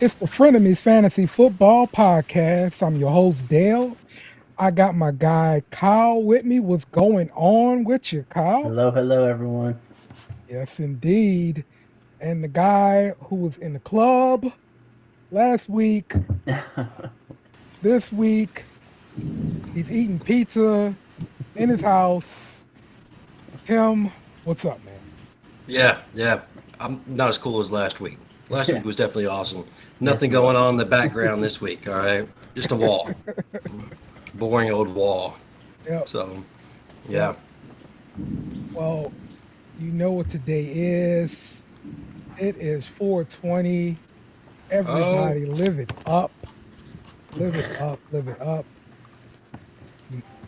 It's the Frenemies Fantasy Football Podcast. I'm your host, Dale. I got my guy Kyle with me. What's going on with you, Kyle? Hello, hello, everyone. Yes, indeed. And the guy who was in the club last week, this week, he's eating pizza in his house. Tim, what's up, man? Yeah. I'm not as cool as last week. Last Yeah, week was definitely awesome. yes, Nothing it was. going on in the background this week, all right? Just a wall. Boring old wall. Yep, So, yep. yeah. Well, you know what today is. It is 420. Oh, Everybody live it up. Live it up. Live it up.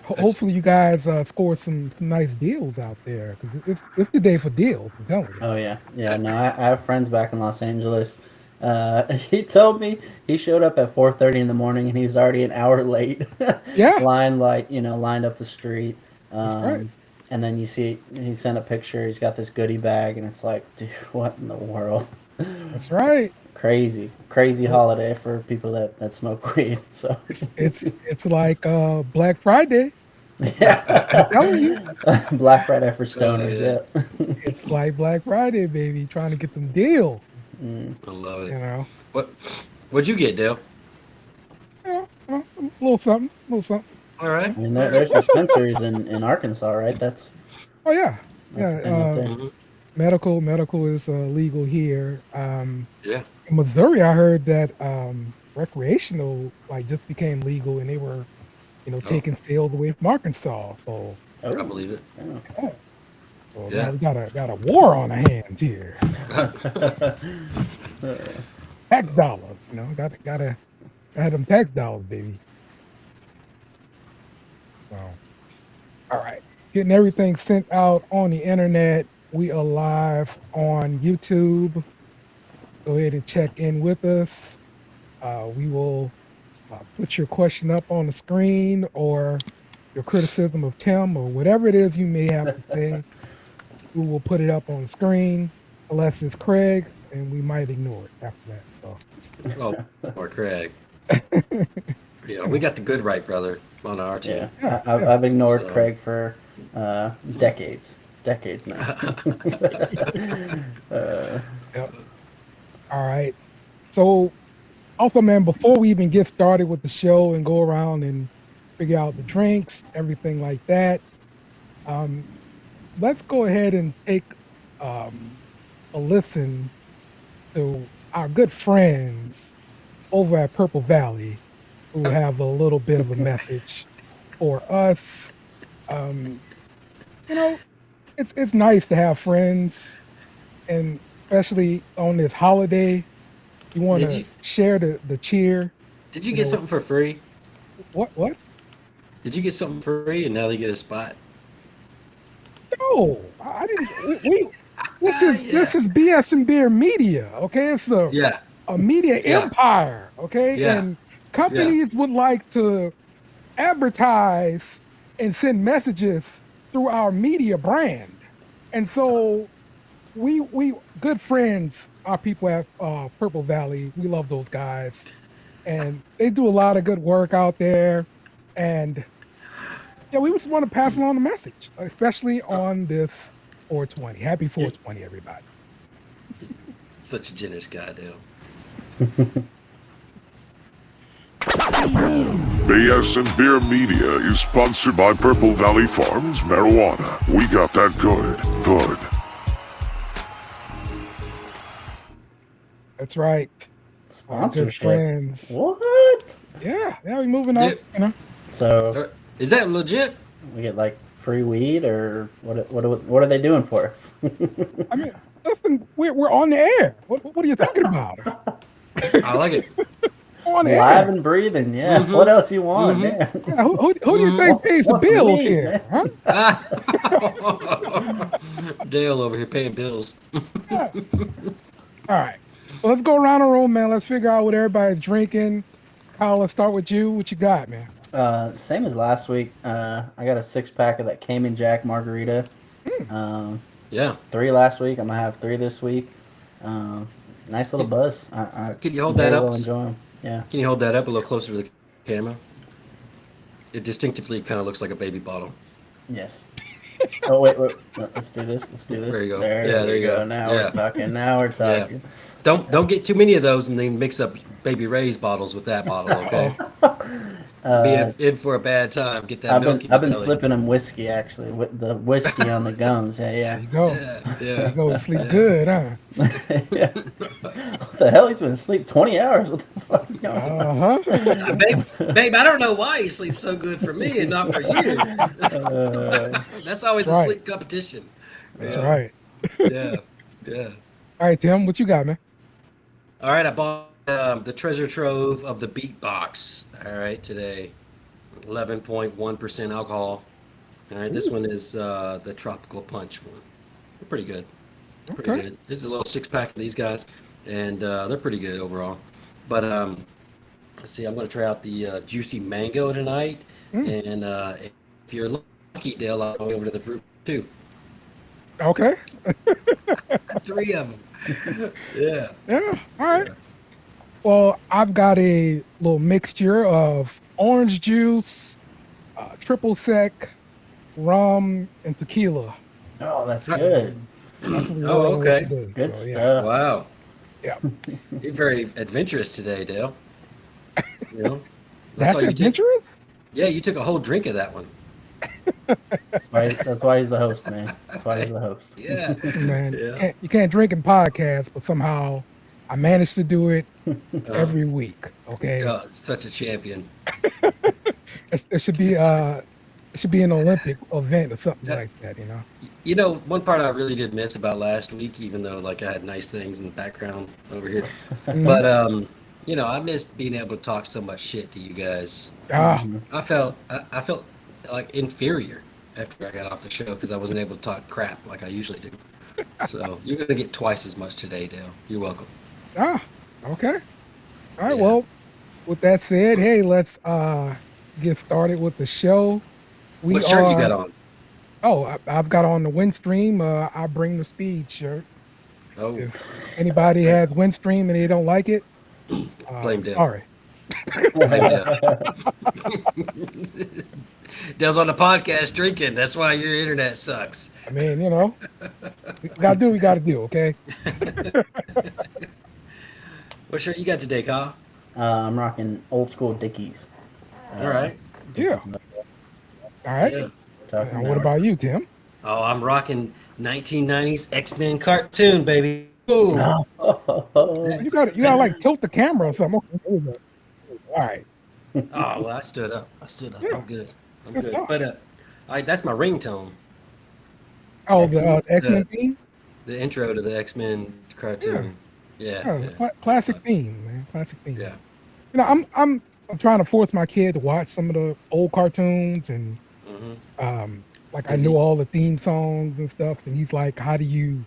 that's Hopefully, you guys score some nice deals out there because it's the day for deals. I'm telling you. Oh yeah. No, I have friends back in Los Angeles. He told me he showed up at 4:30 in the morning and he was already an hour late, Yeah, lined up the street. that's right. Um, and then you see he sent a picture. He's got this goodie bag, and it's like, dude, what in the world? That's right. Crazy Well, holiday for people that smoke weed. So it's like Black Friday. I'm yeah, telling you, Black Friday for oh stoners. yeah. Yeah. it's like Black Friday, baby. Trying to get them deals. Mm. I love You it. know, What what'd you get, Dale? a little something, a little something. All right. I mean, All right. there's dispensaries in Arkansas, right? Oh yeah, That's the yeah. thing up there. Hmm. Medical is legal here. Yeah. In Missouri, I heard that recreational like just became legal, and they were Oh, taking sales away from Arkansas. So I Oh, believe yeah. yeah. So now it. we got a war on our hands here. Yeah. Tax dollars, gotta have them tax dollars, baby. So all right, getting everything sent out on the internet. We are live on YouTube. Go ahead and check in with us. We will put your question up on the screen or your criticism of Tim or whatever it is you may have to say. We will put it up on the screen unless it's Craig, and we might ignore it after that. So, Oh, poor Craig. yeah, Yeah, we got the good right brother on our Yeah, team. yeah. I've ignored So, Craig for decades now. uh, Yep. All right. So, also, man, before we even get started with the show and go around and figure out the drinks, everything like that, um, let's go ahead and take um, a listen to our good friends over at Purple Valley who have a little bit of a message for us. Um, you know, it's nice to have friends, and especially on this holiday, you want did to you share the cheer. did you You get know something for free? what? Did you get something for free and now they get a spot? No, I didn't. We this Ah, is yeah. this is BS and Beer Media. Okay, it's Yeah. a media Yeah. empire. Okay, Yeah. and Yeah. companies would like to advertise and send messages through our media brand. And so we good friends, our people at Purple Valley, we love those guys. And they do a lot of good work out there. And yeah, we just want to pass along the message, especially Oh, on this 420. Happy you're 420, everybody. such a generous guy, Dale. BSnBEER Media is sponsored by Purple Valley Farms Marijuana. We got that good. That's right. Our good Sponsorship. friends. What? Yeah, we moving Yeah. up. So Is that legit? we get like free weed, or what are they doing for us? I mean, listen, we're on the air. What are you talking about? I like it. We're on the Live air. and breathing, yeah. Mm-hmm. What else you want, Mm-hmm. man? Yeah, who do you Mm-hmm. think pays the Want some bills weed, here? man? Huh? Ah. Dale over here paying bills. Yeah. All right. So let's go around the room, man. Let's figure out what everybody's drinking. Kyle, let's start with you. What you got, man? Same as last week. I got a 6-pack of that Cayman Jack margarita. Mm, Um, Yeah. 3 last week. I'm gonna have 3 this week. Um, Nice little buzz. I Can you hold that very up? well enjoy them. Yeah. Can you hold that up a little closer to the camera? It distinctively kind of looks like a baby bottle. Yes. Oh wait. No, let's do this. There you go. There There we you go. Now Yeah. we're talking. Now we're Yeah. talking. Don't get too many of those and then mix up Baby Ray's bottles with that bottle, okay? Be in for a bad time. Get that milk in I've your been belly. slipping them whiskey actually, with the whiskey on the gums. There Yeah, you go. Yeah, There yeah. you go. Sleep good, huh? yeah. What the hell? He's been asleep 20 hours. What the fuck is going on? Uh-huh. Babe, I don't know why you sleep so good for me and not for you. That's always a Right. sleep competition. That's Yeah. right. Yeah, yeah. All right, Tim, what you got, man? All right, I bought the treasure trove of the Beat Box. All right, today, 11.1% alcohol. All right, this one is the Tropical Punch one. They're pretty good. Pretty Okay. good. There's a little 6-pack of these guys, and they're pretty good overall. But let's see, I'm going to try out the Juicy Mango tonight, and if you're lucky, Dale, I'll go over to the fruit too. Okay. 3 of them. Yeah. Yeah. All right. Well, I've got a little mixture of orange juice, triple sec, rum, and tequila. Oh, that's good. That's what we're Oh, rolling with okay. today. Good So, yeah. stuff. Wow. Yeah. You're very adventurous today, Dale. You know? That's all you did. adventurous? Yeah, you took a whole drink of that one. That's why he's the host, man. That's why he's the host. Yeah. Listen, man, Yeah. you can't drink in podcasts, but somehow I managed to do it Uh, every week. Okay. God, such a champion. It should be an Olympic event or something Yeah. like that, you know. You know, one part I really did miss about last week, even though like I had nice things in the background over here, Mhm. but you know, I missed being able to talk so much shit to you guys. Ah, I felt like inferior after I got off the show because I wasn't able to talk crap like I usually do. So you're gonna get twice as much today, Dale. You're welcome. okay. All right, Yeah. well, with that said, hey, let's get started with the show. What shirt you got on? Oh, I've got on the Windstream. I bring the speed shirt. Oh, If anybody has Windstream and they don't like it, Blame Dale. sorry. blame Dale. Dale's on the podcast drinking. That's why your internet sucks. I mean, you know, we gotta do what we gotta do, okay? What shirt you got today, Kyle? I'm rocking old school Dickies. All right. Yeah. All right. Yeah. Now, what about you, Tim? Oh, I'm rocking 1990s X-Men cartoon, baby. Ooh. You got like tilt the camera or something. Okay, there we go. All right. Oh, well, I stood up. Yeah. I'm good. I'm Good good. stuff. But all right, that's my ringtone. Oh, the X-Men theme? The intro to the X-Men cartoon. Yeah. Yeah. Classic theme, man. Classic theme. Yeah. You know, I'm trying to force my kid to watch some of the old cartoons, and Mhm. like I Is know he- all the theme songs and stuff, and he's like, why do you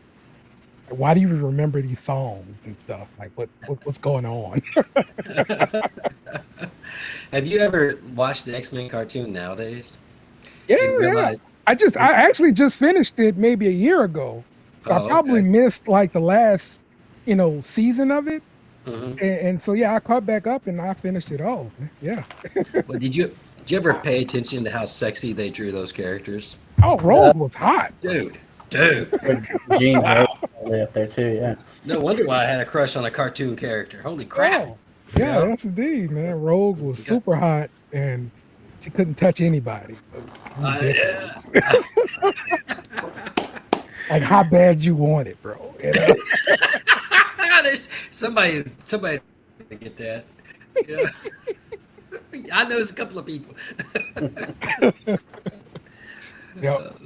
remember these songs and stuff? Like, what's going on? Have you ever watched the X-Men cartoon nowadays? Yeah, You realize- I actually just finished it maybe a year ago. So Oh, I probably okay. missed like the last, season of it. Mhm. And so, yeah, I caught back up and I finished it all. Yeah. Well, did you ever pay attention to how sexy they drew those characters? Oh, Rogue was hot. Dude. Jeans right up there too. Yeah. No wonder why I had a crush on a cartoon character. Holy crap. Oh, yeah, Yeah. yes, indeed, man. Rogue was Okay. super hot and she couldn't touch anybody. Yeah. Like, how bad you want it, bro? You know? There's somebody to get that. Yeah. I know a couple of people. Yep.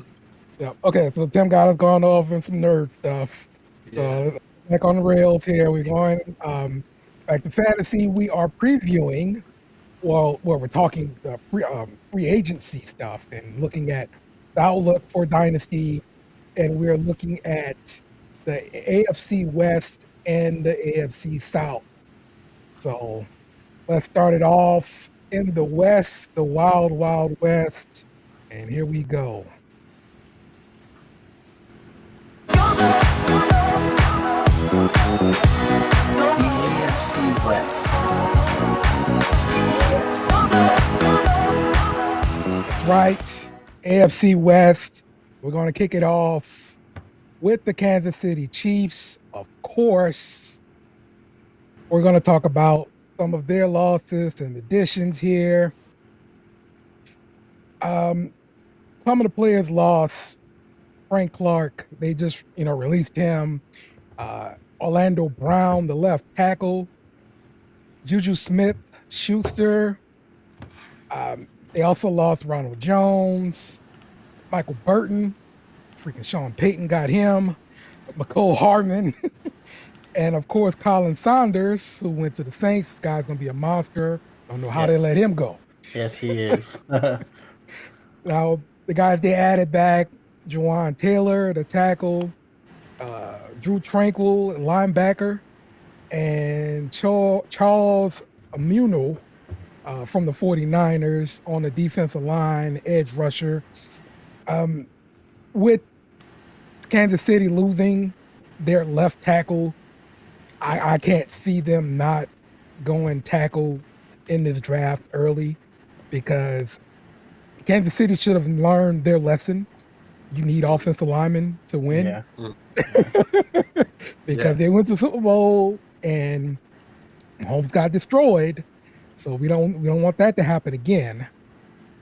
Yep. Okay, so Tim got us going off in some nerd stuff. So back on the rails here. We're going back to fantasy. We are previewing, we're talking free agency stuff and looking at the outlook for Dynasty, and we're looking at the AFC West and the AFC South. So let's start it off in the West, the Wild Wild West, and here we go. Right. AFC West. We're going to kick it off with the Kansas City Chiefs. Of course, we're going to talk about some of their losses and additions here. Some of the players lost. Frank Clark, they just released him. Orlando Brown, the left tackle. Juju Smith-Schuster. They also lost Ronald Jones, Michael Burton, freaking Sean Payton got him, McCole Hardman, and of course Colin Saunders, who went to the Saints. This guy's gonna be a monster. Don't know how they let him go. Yes, he is. Now the guys they added back: Juwan Taylor, the tackle, Drew Tranquil, linebacker, and Charles Amuno. From the 49ers on the defensive line, edge rusher. With Kansas City losing their left tackle, I can't see them not going tackle in this draft early, because Kansas City should have learned their lesson. You need offensive linemen to win. Yeah. Because they went to the Super Bowl and Holmes got destroyed. So we don't want that to happen again.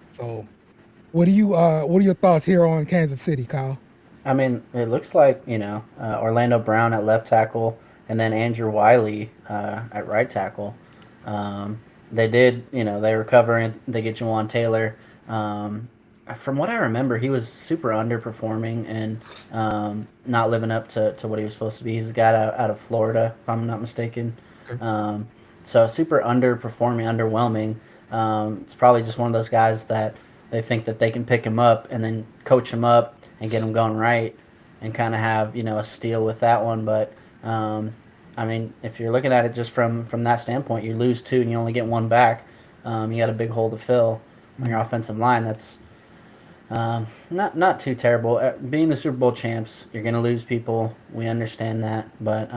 So what are your thoughts here on Kansas City, Kyle? I mean, it looks like, Orlando Brown at left tackle and then Andrew Wiley at right tackle. They did, they recover and they get Juwan Taylor. From what I remember, he was super underperforming and not living up to what he was supposed to be. He's a guy out of Florida, if I'm not mistaken. So super underperforming, underwhelming. It's probably just one of those guys that they think that they can pick him up and then coach him up and get him going right and kind of have, a steal with that one. But, I mean, if you're looking at it just from that standpoint, you lose two and you only get one back. You got a big hole to fill on your offensive line. That's not too terrible. Being the Super Bowl champs, you're going to lose people. We understand that. But,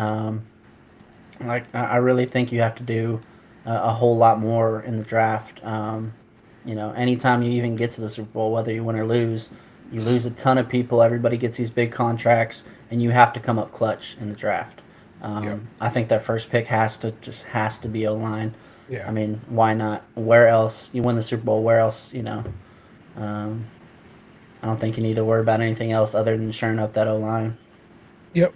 I really think you have to do a whole lot more in the draft. Anytime you even get to the Super Bowl, whether you win or lose, you lose a ton of people. Everybody gets these big contracts, and you have to come up clutch in the draft. I think that first pick has to be O-line. Yeah. I mean, why not? Where else? You win the Super Bowl. Where else? I don't think you need to worry about anything else other than shoring up that O-line. Yep.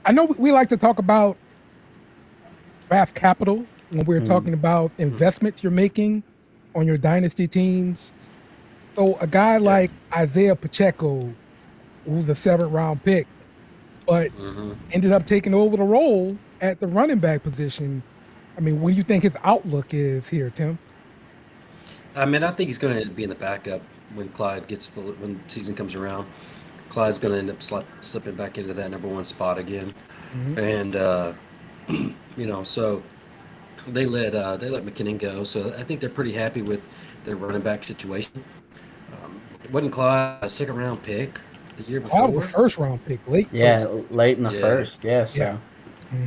I know we like to talk about draft capital when we're talking about investments you're making on your dynasty teams. So a guy like Isaiah Pacheco, who's the 7th round pick, but ended up taking over the role at the running back position. I mean, what do you think his outlook is here, Tim? I mean, I think he's going to be in the backup when when season comes around. Clyde's going to end up slipping back into that number one spot again. And, so they let McKinnon go. So I think they're pretty happy with their running back situation. Wasn't Clyde a 2nd round pick the year before? Clyde was a 1st round pick, late Late in the first. Yeah. So.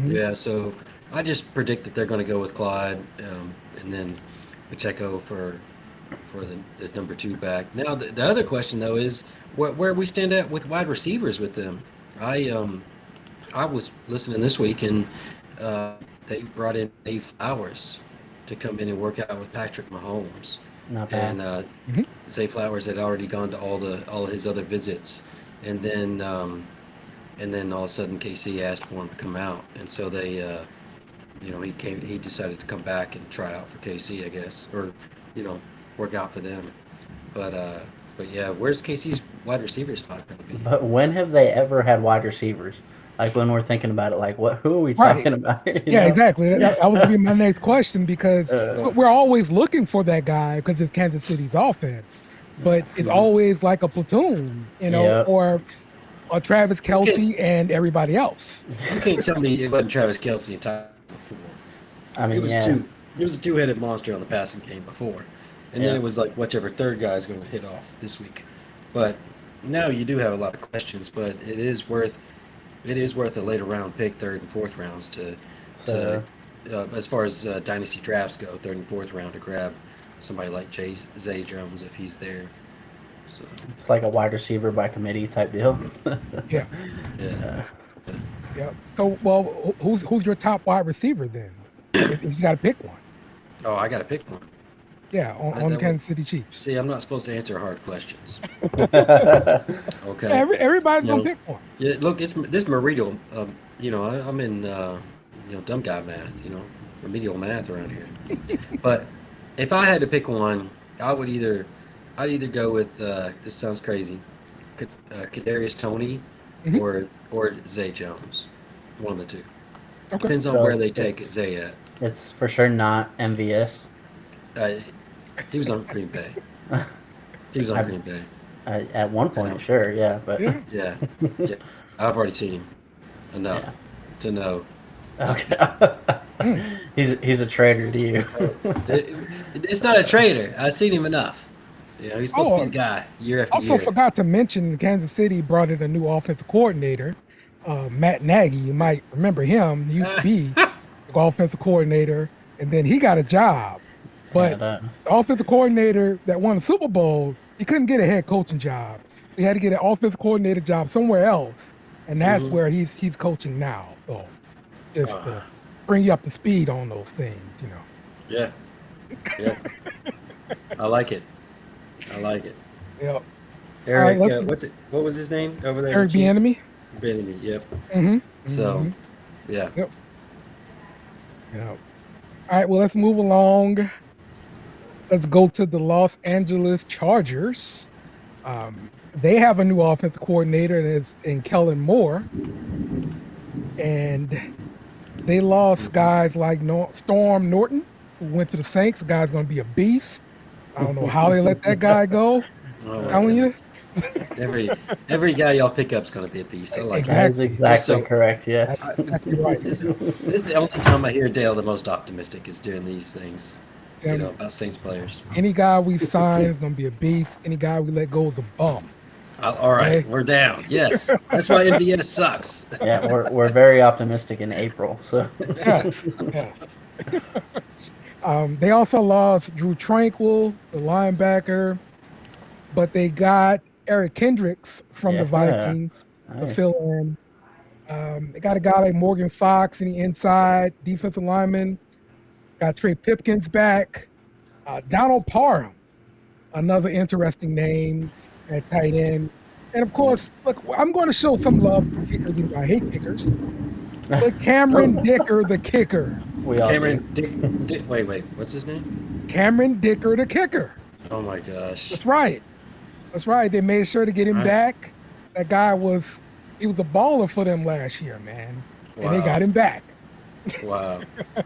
Yeah, so I just predict that they're going to go with Clyde and then Pacheco for the number 2 back. Now, the other question, though, is where we stand at with wide receivers with them. I was listening this week, and they brought in Dave Flowers to come in and work out with Patrick Mahomes. Not bad. And Zay Flowers had already gone to all his other visits, and then all of a sudden KC asked for him to come out, and so they, he decided to come back and try out for KC, I guess, or work out for them. But yeah, where's KC's wide receiver spot going to be? But when have they ever had wide receivers? Like when we're thinking about it, like who are we talking about? Yeah, exactly. That was going to be my next question, because we're always looking for that guy because it's Kansas City's offense, but it's always like a platoon, or a Travis Kelce and everybody else. You can't tell me it wasn't Travis Kelce and Tyler before. I mean, it was a 2-headed monster on the passing game before, and then it was like whichever third guy is going to hit off this week. But now you do have a lot of questions, but it is worth a later round pick, 3rd and 4th rounds, to So as far as dynasty drafts go, third and fourth round to grab somebody like Zay Jones if he's there. So it's like a wide receiver by committee type deal. Yeah. yeah. Yeah. So, well, who's your top wide receiver then? If you got to pick one. Oh, I got to pick one. Yeah, on That Kansas City Chiefs. See, I'm not supposed to answer hard questions. Yeah, Okay. everybody's You gonna know, pick one. Yeah, look, it's this remedial. I'm in dumb guy math. Remedial math around here. But if I had to pick one, I'd either go with this sounds crazy, Kadarius Toney, Mhm. or Zay Jones, one of the two. Okay. Depends on So where they take Zay at. it's for sure not MVS. Uh, he was on Green Bay. He was on Green Bay. At one point, sure, yeah, but Yeah. Yeah, yeah. I've already seen him enough Yeah. to know. okay. he's a traitor to you. It's not a traitor. I've seen him enough. He's supposed to be Oh, the guy year after Also year. forgot to mention Kansas City brought in a new offensive coordinator, Matt Nagy. You might remember him. He used to be the offensive coordinator, and then he got a job. But the offensive coordinator that won the Super Bowl, he couldn't get a head coaching job. He had to get an offensive coordinator job somewhere else, and that's where he's coaching now. So just to bring you up to speed on those things, Yeah. I like it. Yep. Eric, All right, what was his name over there? Eric Bieniemy. Bieniemy, yep. Mm-hmm. So, yeah. Yep. Yeah. All right. Well, let's move along. Let's go to the Los Angeles Chargers. They have a new offensive coordinator, and it's in Kellen Moore. And they lost guys like Storm Norton, who went to the Saints. The guy's going to be a beast. I don't know how they let that guy go. Oh, my Telling you. goodness. Every guy y'all pick up is going to be a beast. I like That is that. exactly So- correct, yes. That's exactly right. This is the only time I hear Dale the most optimistic is during these things. About Saints players. Any guy we sign is going to be a beast. Any guy we let go is a bum. All right, Okay. we're down. Yes, that's why MVS sucks. Yeah, we're very optimistic in April, so Yes. They also lost Drew Tranquil, the linebacker, but they got Eric Kendricks from the Yeah. Vikings to nice. fill in. They got a guy like Morgan Fox in the inside, defensive lineman. Got Trey Pipkins back. Donald Parham, another interesting name at tight end. And of course, look, I'm going to show some love to kickers, even though I hate kickers. But Cameron Dicker, the kicker. We all Cameron do. Dick. Wait. What's his name? Cameron Dicker, the kicker. Oh my gosh. That's right. They made sure to get him Right. back. That guy was a baller for them last year, man. And they Wow. got him back. Wow.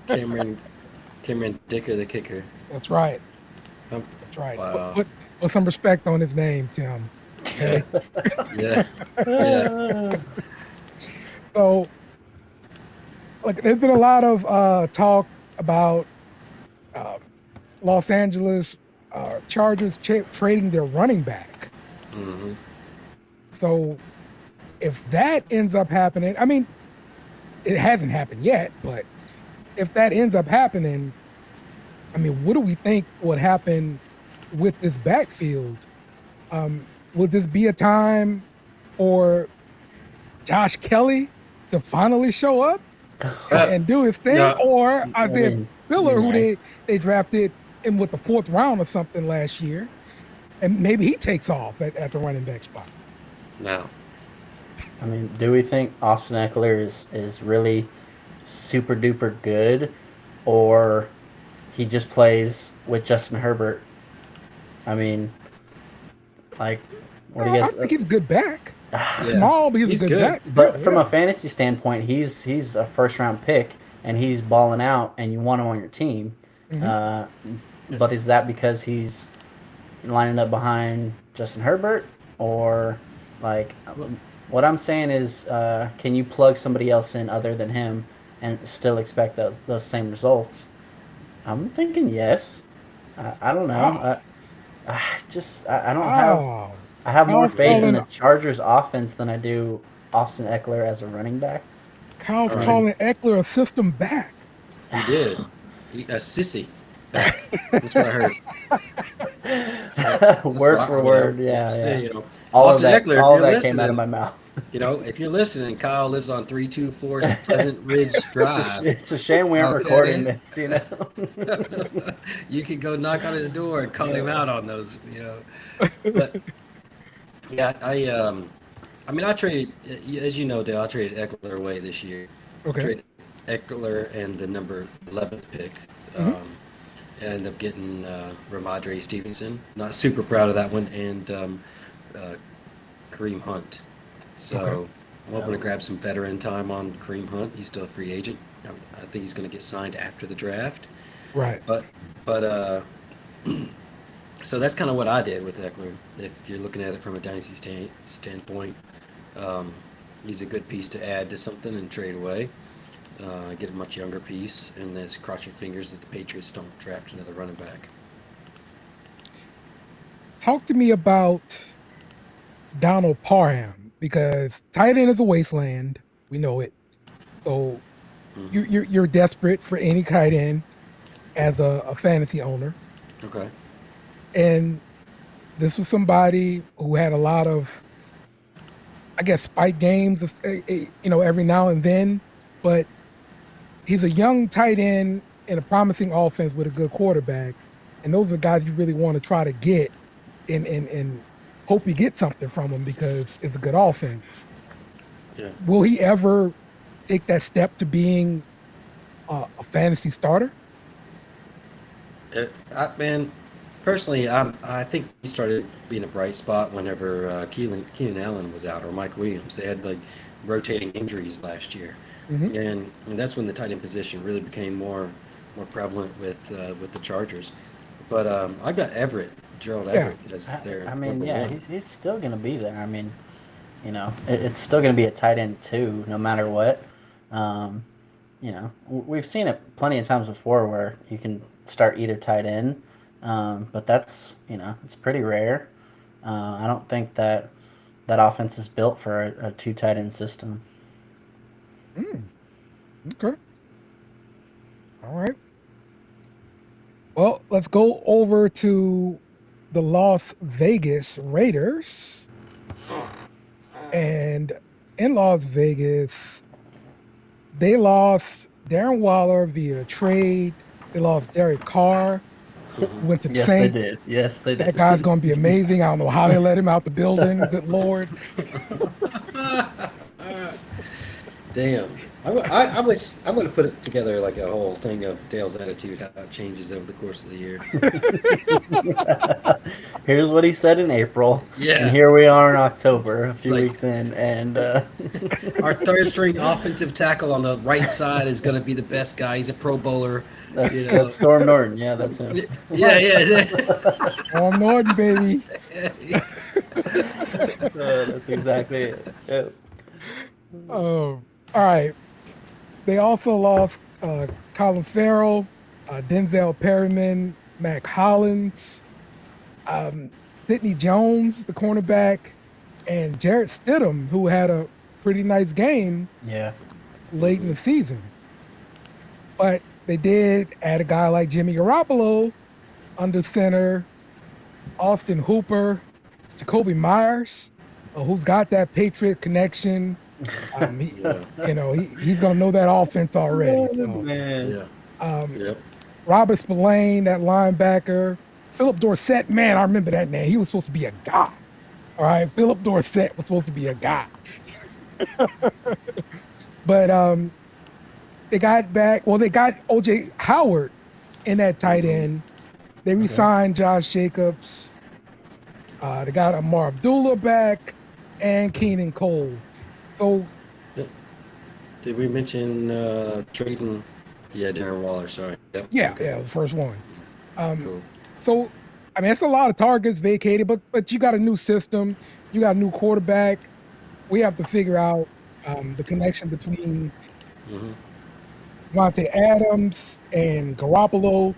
Cameron Dicker, the kicker. That's right. Um, That's right. Wow. Put some respect on his name, Tim. Okay. Yeah. Yeah. So, like, there's been a lot of talk about Los Angeles Chargers trading their running back. hmm So, if that ends up happening, I mean, it hasn't happened yet, but if that ends up happening, I mean, what do we think would happen with this backfield? Would this be a time for Josh Kelly to finally show up and do his thing, no. or Isaiah mean, Spiller, who yeah. they drafted in with the 4th round or something last year, and maybe he takes off at the running back spot? No. I mean, do we think Austin Eckler is really super duper good, or he just plays with Justin Herbert? I mean, like, what do you I guys? think he's a good back. Yeah. Small, but he's He's a good good. back. But Yeah, from yeah. a fantasy standpoint, he's a first round pick and he's balling out, and you want him on your team. But is that because he's lining up behind Justin Herbert, or like what I'm saying is, can you plug somebody else in other than him and still expect those same results? I'm thinking yes. I don't know. Wow. I don't have. Wow. I have more Kyle's faith in calling- the Chargers offense than I do Austin Eckler as a running back. Kyle's All right. calling Eckler a system back. He did. A sissy back. That's what I heard. That's Word what for I word, would yeah, say, yeah. you know. All of Austin that, Eckler, if all of you're that came out of listening, my mouth. you know, if you're listening, Kyle lives on 324 Pleasant Ridge Drive. It's a shame we aren't recording this, you know. You could go knock on his door and call him out on those, you know. But yeah, I mean, I traded, as you know, Dale, I traded Eckler away this year. Okay. Traded Eckler and the number 11th pick. Mhm. And ended up getting Ramondre Stevenson. Not super proud of that one, and Kareem Hunt. So Okay. I'm hoping to grab some veteran time on Kareem Hunt. He's still a free agent. I think he's going to get signed after the draft. Right. But so that's kind of what I did with Eckler. If you're looking at it from a dynasty standpoint, um, he's a good piece to add to something and trade away. Get a much younger piece, and then just cross your fingers that the Patriots don't draft another running back. Talk to me about Donald Parham, because tight end is a wasteland. We know it. So Mhm. you're desperate for any tight end as a fantasy owner. Okay. And this was somebody who had a lot of, I guess, spike games, every now and then. But he's a young tight end in a promising offense with a good quarterback. And those are the guys you really want to try to get and hope you get something from him because it's a good offense. Yeah. Will he ever take that step to being a fantasy starter? Man, personally, I think he started being a bright spot whenever Keenan Allen was out or Mike Williams. They had like rotating injuries last year, Mhm. and that's when the tight end position really became more prevalent with the Chargers. But I got Gerald Yeah. Everett as their I mean, number yeah, one. he's still gonna be there. I mean, it's still gonna be a tight end too, no matter what. Um, we've seen it plenty of times before where you can start either tight end, but that's it's pretty rare. I don't think that offense is built for a two tight end system. Mm, okay. All right. Well, let's go over to the Las Vegas Raiders. And in Las Vegas, they lost Darren Waller via trade. They lost Derek Carr, who went to the Yes, they Saints. did. Yes, they did. That guy's going to be amazing. I don't know how they let him out the building. Good Lord. Damn. I wish I would have put it together like a whole thing of Dale's attitude, how it changes over the course of the year. Here's what he said in April. Yeah. And here we are in October, a few like- weeks in, and Our third string offensive tackle on the right side is going to be the best guy. He's a Pro Bowler. that's, You know. that's Storm Norton. Yeah, that's him. Yeah. Storm Norton, baby. That's exactly it. Yep. All right. They also lost Colin Farrell, Denzel Perryman, Mac Hollins, Sidney Jones, the cornerback, and Jarrett Stidham, who had a pretty nice game Yeah. late in the season. But they did add a guy like Jimmy Garoppolo under center, Austin Hooper, Jacoby Myers, who's got that Patriot connection. He's going to know that offense already. So, Man. Yeah. Yep. Robert Spillane, that linebacker. Philip Dorsett, man, I remember that name. He was supposed to be a guy. All right, Philip Dorsett was supposed to be a guy. But they got OJ Howard in that tight end. They re-signed Josh Jacobs. They got Amar Abdullah back and Keenan Cole. So Did we mention trading? Yeah, Darren Waller. Sorry. Yep. yeah, Okay. the first one. Cool. So I mean, it's a lot of targets vacated, but you got a new system, you got a new quarterback. We have to figure out the connection between Mhm. Devontae Adams and Garoppolo.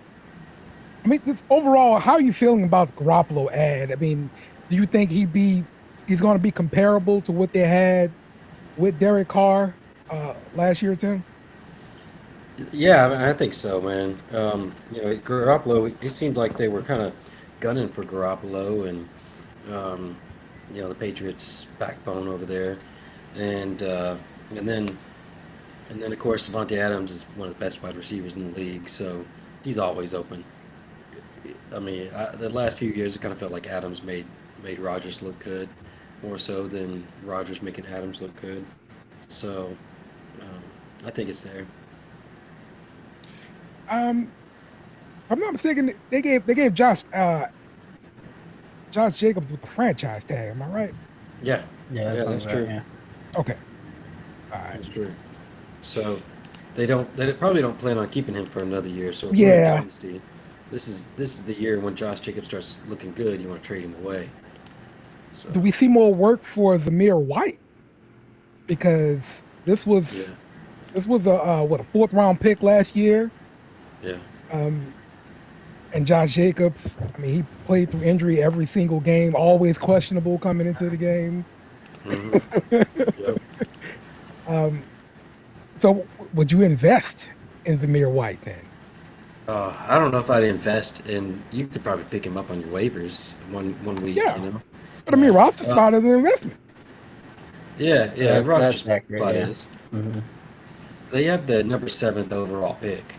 I mean, just overall, how are you feeling about Garoppolo ad? I mean, do you think he's going to be comparable to what they had with Derek Carr? last year, Tim? Yeah, I think so, man. Garoppolo, it seemed like they were kind of gunning for Garoppolo and, um, the Patriots' backbone over there. And uh, and then and then of course Devontae Adams is one of the best wide receivers in the league, so he's always open. I mean, the last few years it kind of felt like Adams made Rodgers look good, more so than Rodgers making Adams look good. So I think it's there. Um, if I'm not mistaken, they gave Josh Jacobs with the franchise tag. Am I right? Yeah, Yeah, that yeah, sounds that's right. true. Yeah. Okay. All right. That's true. So they probably don't plan on keeping him for another year. So if you're in Yeah. Dynasty, this is the year when Josh Jacobs starts looking good. You want to trade him away. So Do we see more work for Zamir White? Because this was yeah, a 4th-round pick last year. yeah, Um, and Josh Jacobs, I mean, he played through injury every single game, always questionable coming into the game. hmm yep. Um, so would you invest in Zamir White then? I don't know if I'd invest in. You could probably pick him up on your waivers one week. Yeah. You know. But I mean, roster Uh, spot is an investment. yeah. Roster That's accurate. spot Yeah. is. hmm They have the number 7th overall pick.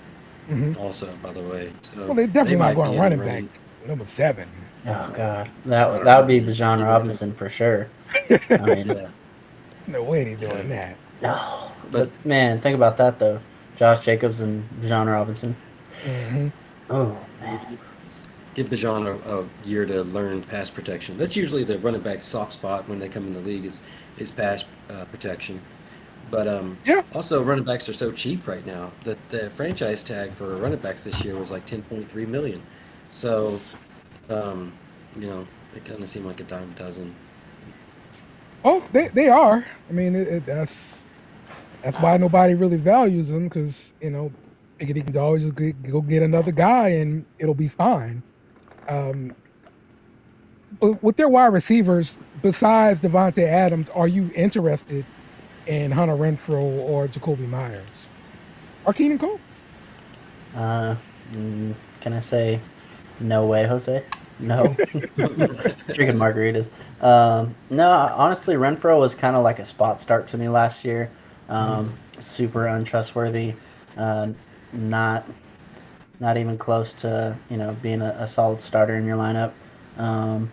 Hmm. Also, by the way. So Well, they're definitely might not going be in running the back running. number 7. Oh God, I that don't that would know. be Bijan Robinson for sure. I mean, Yeah, There's no way they're doing Yeah. that. oh, but but man, think about that though. Josh Jacobs and Bijan Robinson. Hmm. Oh man. give Bijan a year to learn pass protection. That's usually the running back's soft spot when they come in the league is pass protection. But Yeah. also running backs are so cheap right now that the franchise tag for running backs this year was like 10.3 million. So um, it kind of seemed like a dime a dozen. Oh, they are. I mean, that's why nobody really values them because figure they can always just go get another guy and it'll be fine. Um, but with their wide receivers, besides Devontae Adams, are you interested in Hunter Renfro or Jacoby Myers or Keenan Cole? Uh, can I say no way, Jose? No. Drinking margaritas. No, honestly, Renfro was kind of like a spot start to me last year. Super untrustworthy. Uh, not not even close to being a solid starter in your lineup. Um,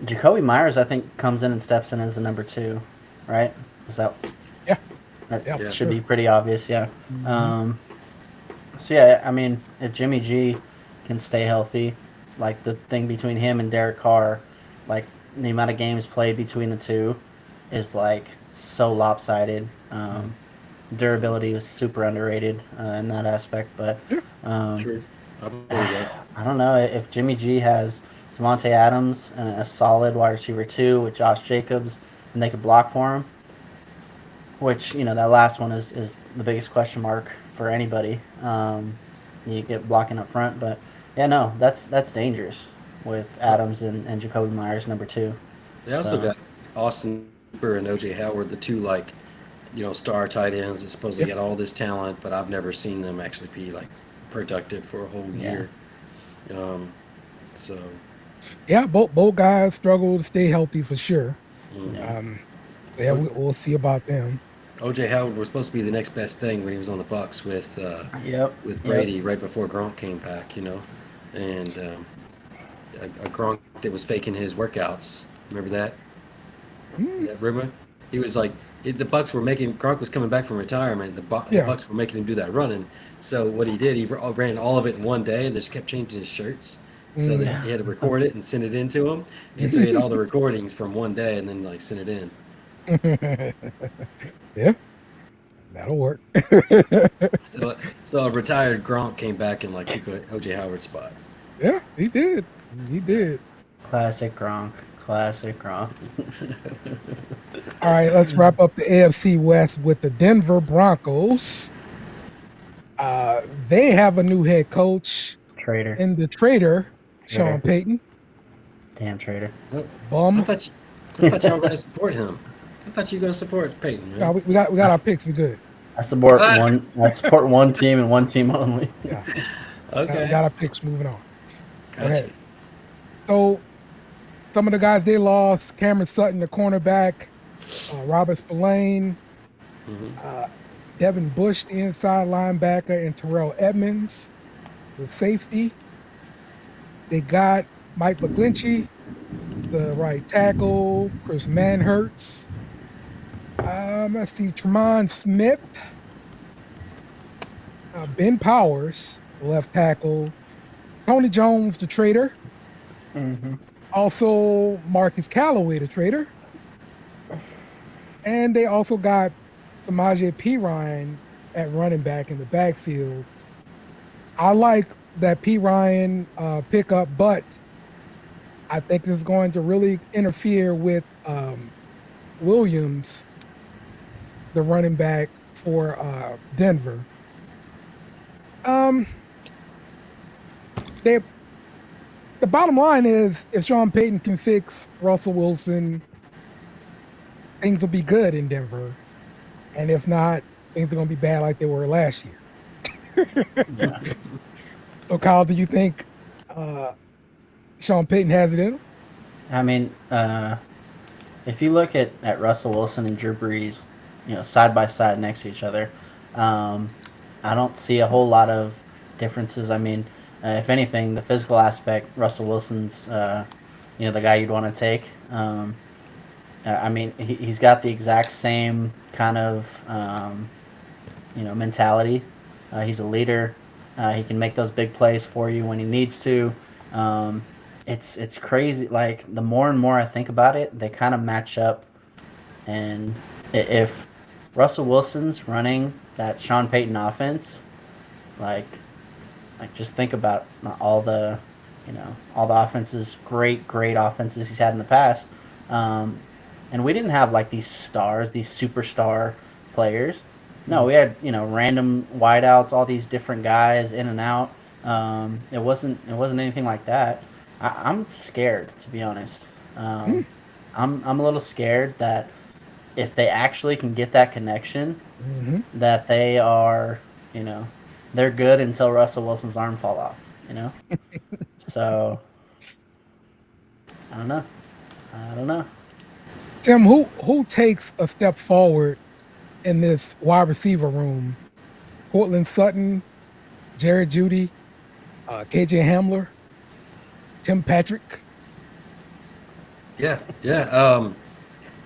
Jacoby Myers, I think, comes in and steps in as the number 2, right? Is that Yeah, that yeah, Yeah. for should sure. be pretty obvious, yeah. Mhm. So yeah, I mean, if Jimmy G can stay healthy, like the thing between him and Derek Carr, like the amount of games played between the two is like so lopsided. Durability was super underrated in that aspect, but Yeah. um, True. I believe that. I don't know if Jimmy G has Devontae Adams and a solid wide receiver 2 with Josh Jacobs, and they could block for him. Which that last one is the biggest question mark for anybody. You get blocking up front, but yeah, no, that's dangerous with Adams and Jacoby Myers number 2. They also So got Austin Cooper and OJ Howard, the two star tight ends that supposedly Yep. got all this talent, but I've never seen them actually be like productive for a whole Yeah. year. Um, so Yeah, both guys struggle to stay healthy for sure. mm. yeah, Yeah, we'll see about them. OJ Howard was supposed to be the next best thing when he was on the Bucks yep, with Brady right before Gronk came back, and a Gronk that was faking his workouts. Remember that? Mm, That rumor? He was like, the Bucks were making Gronk was coming back from retirement. The Yeah. Bucks were making him do that running. So what he did, he ran all of it in one day and just kept changing his shirts. So mm. that he had to record it and send it in to him. And so he had all the recordings from one day and then send it in. Yeah, that'll work. So a retired Gronk came back and took OJ Howard's spot. Yeah, he did. He did. classic Gronk, classic Gronk. All right, let's wrap up the AFC West with the Denver Broncos. They have a new head coach Traitor, in the trader, Sean Yeah. Payton. damn traitor. I Bum. thought y'all were going to support him. I thought you were gonna support Peyton. Right? No, we got our picks. We good. I support one team and one team only. Yeah, Okay. we got our picks. Moving on. Gotcha. Okay. So some of the guys they lost: Cameron Sutton, the cornerback, Robert Spillane, Mhm. Devin Bush, the inside linebacker, and Terrell Edmonds, the safety. They got Mike McGlinchey, the right tackle, Chris Manhertz. Let's see, Tremont Smith, Ben Powers, the left tackle, Tony Jones, the traitor. Mm-hmm. Also, Marcus Callaway, the traitor. And they also got Samaje Perine at running back in the backfield. I like that Perine pickup, but I think it's going to really interfere with Williams, the running back for Denver. The bottom line is, if Sean Payton can fix Russell Wilson, things will be good in Denver. And if not, things are going to be bad like they were last year. So, Kyle, do you think Sean Payton has it in him? I mean, if you look at Russell Wilson and Drew Brees, side by side next to each other, I don't see a whole lot of differences. I mean, if anything, the physical aspect, Russell Wilson's, the guy you'd want to take. I mean, he's got the exact same kind of, mentality. He's a leader. He can make those big plays for you when he needs to. It's crazy. Like, the more and more I think about it, they kind of match up. And if Russell Wilson's running that Sean Payton offense, like just think about all the offenses, great offenses he's had in the past. And we didn't have like these stars, these superstar players. No, we had random wideouts, all these different guys in and out. It wasn't anything like that. I'm scared, to be honest. I'm a little scared that if they actually can get that connection, that they are they're good until Russell Wilson's arm fall off. So I don't know. Tim, who takes a step forward in this wide receiver room? Cortland Sutton, Jared Jeudy, KJ Hamler, Tim Patrick. Yeah.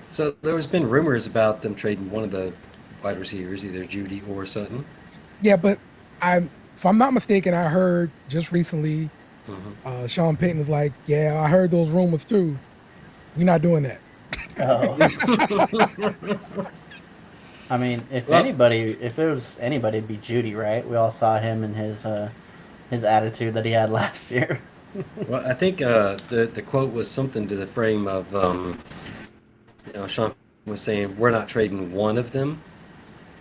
So there's been rumors about them trading one of the wide receivers, either Judy or Sutton. Yeah, but if I'm not mistaken, I heard just recently Sean Payton was like, "Yeah, I heard those rumors too. We're not doing that." Oh. I mean, if it was anybody, it'd be Judy, right? We all saw him and his attitude that he had last year. Well, I think the quote was something to the frame of, Sean was saying, we're not trading one of them.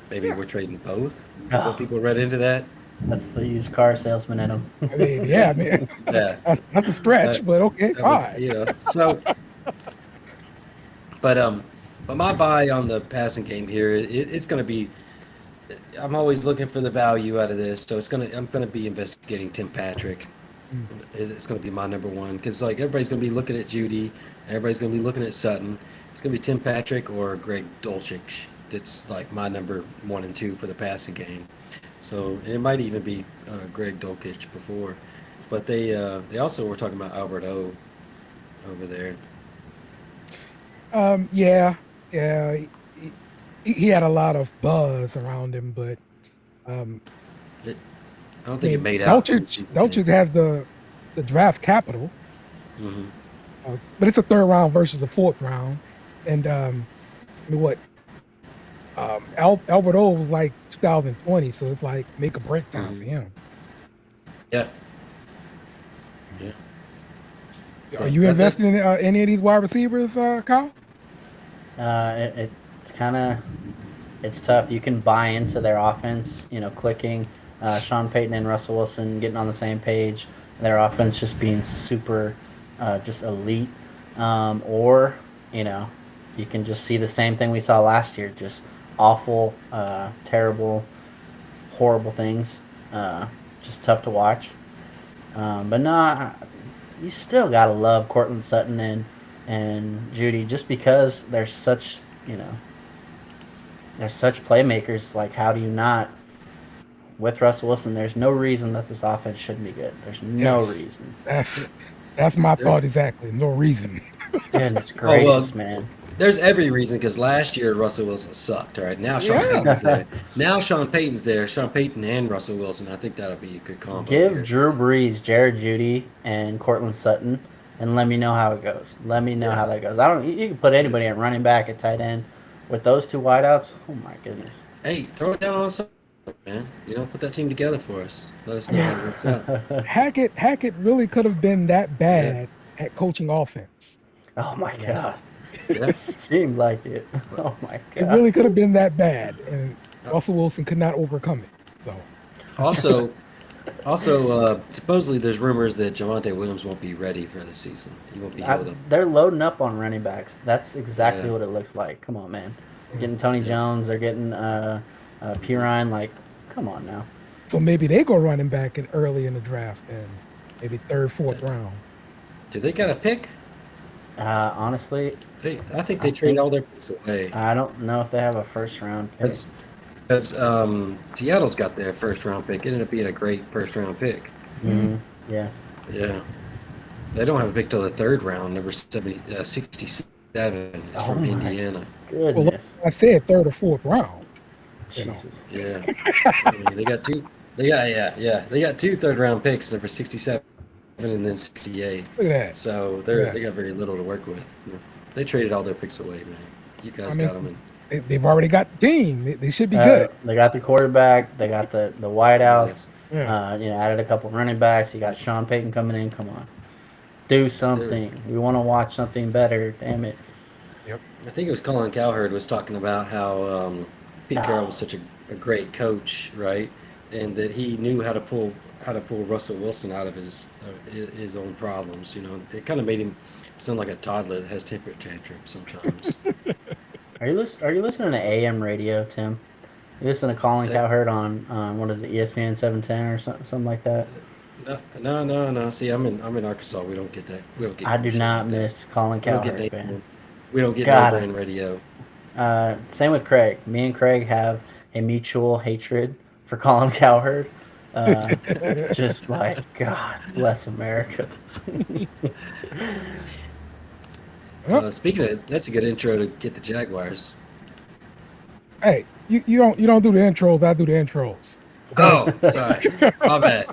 Maybe we're trading both. That's what people read into that. That's the used car salesman in him. I mean, yeah, man. Yeah. That's a stretch, but okay, fine. So, but my buy on the passing game here, it's going to be. I'm always looking for the value out of this, so I'm going to be investigating Tim Patrick. It's going to be my number one because everybody's going to be looking at Judy, everybody's going to be looking at Sutton. It's going to be Tim Patrick or Greg Dulcich. That's like my number 1 and 2 for the passing game. So it might even be Greg Dulcich before, but they also were talking about Albert O over there. Yeah. He had a lot of buzz around him, but I don't think it made out. Dulcich has the draft capital, but it's a 3rd round versus a 4th round, and Albert O was like 2020, so it's like make or break time for him. Yeah. Are you investing in any of these wide receivers, Kyle? It's tough. You can buy into their offense, clicking. Sean Payton and Russell Wilson getting on the same page, their offense just being super, just elite. Or, you can just see the same thing we saw last year. Just awful, terrible, horrible things. Just tough to watch. But no, you still gotta love Cortland Sutton and Judy just because they're such they're such playmakers. Like, how do you not? With Russell Wilson, there's no reason that this offense shouldn't be good. There's no Yes. reason. That's my thought exactly. No reason. Goodness Oh, well, gracious, man. There's every reason because last year Russell Wilson sucked. All right, now Sean Yeah. Payton's there. Now Sean Payton's there. Sean Payton and Russell Wilson. I think that'll be a good combo. Give here. Drew Brees, Jared Judy, and Cortland Sutton, and let me know how it goes. Let me know how that goes. I don't. You can put anybody at running back, at tight end, with those two wideouts. Oh my goodness. Hey, throw it down on us, man. Put that team together for us. Let us know how it works out. Hackett really could have been that bad at coaching offense. Oh my god. Yeah. Seemed like it. Oh my It god. really could have been that bad, and Russell Wilson could not overcome it. So Also, supposedly there's rumors that Javonte Williams won't be ready for the season. He won't be held up. They're loading up on running backs. That's exactly Yeah. what it looks like. Come on, man. They're getting Tony Jones. They're getting Pirine. Like, come on now. So maybe they go running back early in the draft, and maybe third, fourth round. Do they got a pick? Honestly, I think they trade all their picks away. I don't know if they have a first round pick. Because Seattle's got their first round pick. It ended up being a great first round pick. Mm-hmm. Yeah. Yeah. They don't have a pick till the third round, number 67. It's from Indiana. Goodness. Well, like I said, third or fourth round. Jesus. Yeah. I mean, they got two. They got two third round picks, number 67 and then 68. Look at that. So they got very little to work with. They traded all their picks away, man. You guys got them. They've already got the team. They should be good. They got the quarterback. They got the wideouts. Yeah. Added a couple running backs. You got Sean Payton coming in. Come on, do something. We want to watch something better. Damn it. I think it was Colin Cowherd was talking about how Pete Carroll was such a great coach, right? And that he knew how to pull Russell Wilson out of his own problems. It kind of made him sound like a toddler that has temper tantrums sometimes. Are you listening to AM radio, Tim? You listen to Colin Cowherd on what is it, ESPN 710 or something like that? No. See, I'm in Arkansas. We don't get that. We don't get. I do not miss Colin Cowherd, man. We don't get Got name-brand radio. Same with Craig. Me and Craig have a mutual hatred for Colin Cowherd. Just like, God bless America. Speaking of, that's a good intro to get the Jaguars. Hey, you don't do the intros. I do the intros. Oh, sorry. My bad.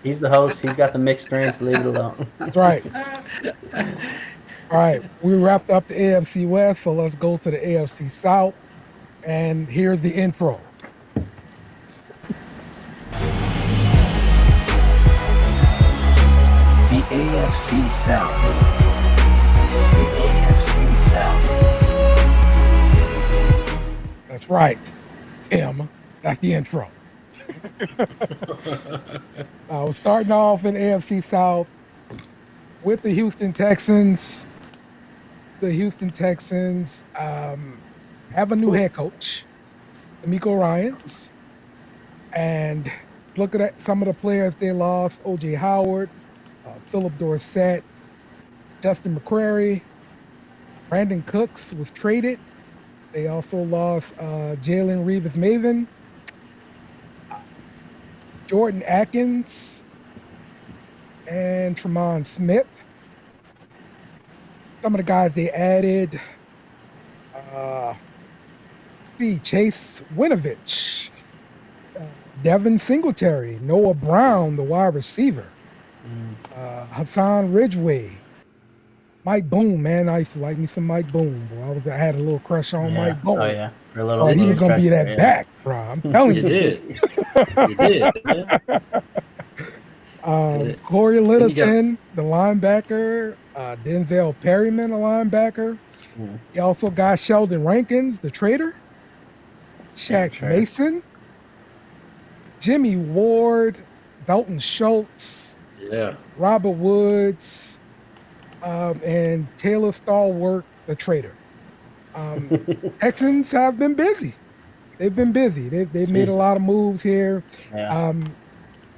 He's the host. He's got the mixed drinks. Leave it alone. That's right. All right, we wrapped up the AFC West, so let's go to the AFC South. And here's the intro. The AFC South. The AFC South. That's right, Tim. That's the intro. We're starting off in AFC South with the Houston Texans. The Houston Texans have a new head coach, D'Amico Ryans. And looking at some of the players they lost, O.J. Howard, Philip Dorsett, Justin McCrary, Brandon Cooks was traded. They also lost Jalen Reeves-Maven, Jordan Atkins, and Tremont Smith. Some of the guys they added, Chase Winovich, Devin Singletary, Noah Brown, the wide receiver, Hassan Ridgeway, Mike Boone, man. I used to like me some Mike Boone. Boy. I had a little crush on Mike Boone. Oh yeah, for a little. He was gonna be that back, bro. I'm telling you. You did. You did. Yeah. Corey Littleton, the linebacker, Denzel Perryman, the linebacker. You also got Sheldon Rankins, the trader, Shaq Mason, Jimmy Ward, Dalton Schultz, Robert Woods, and Taylor Stallworth, the trader. Texans have been busy. They've been busy. They've made a lot of moves here. Yeah.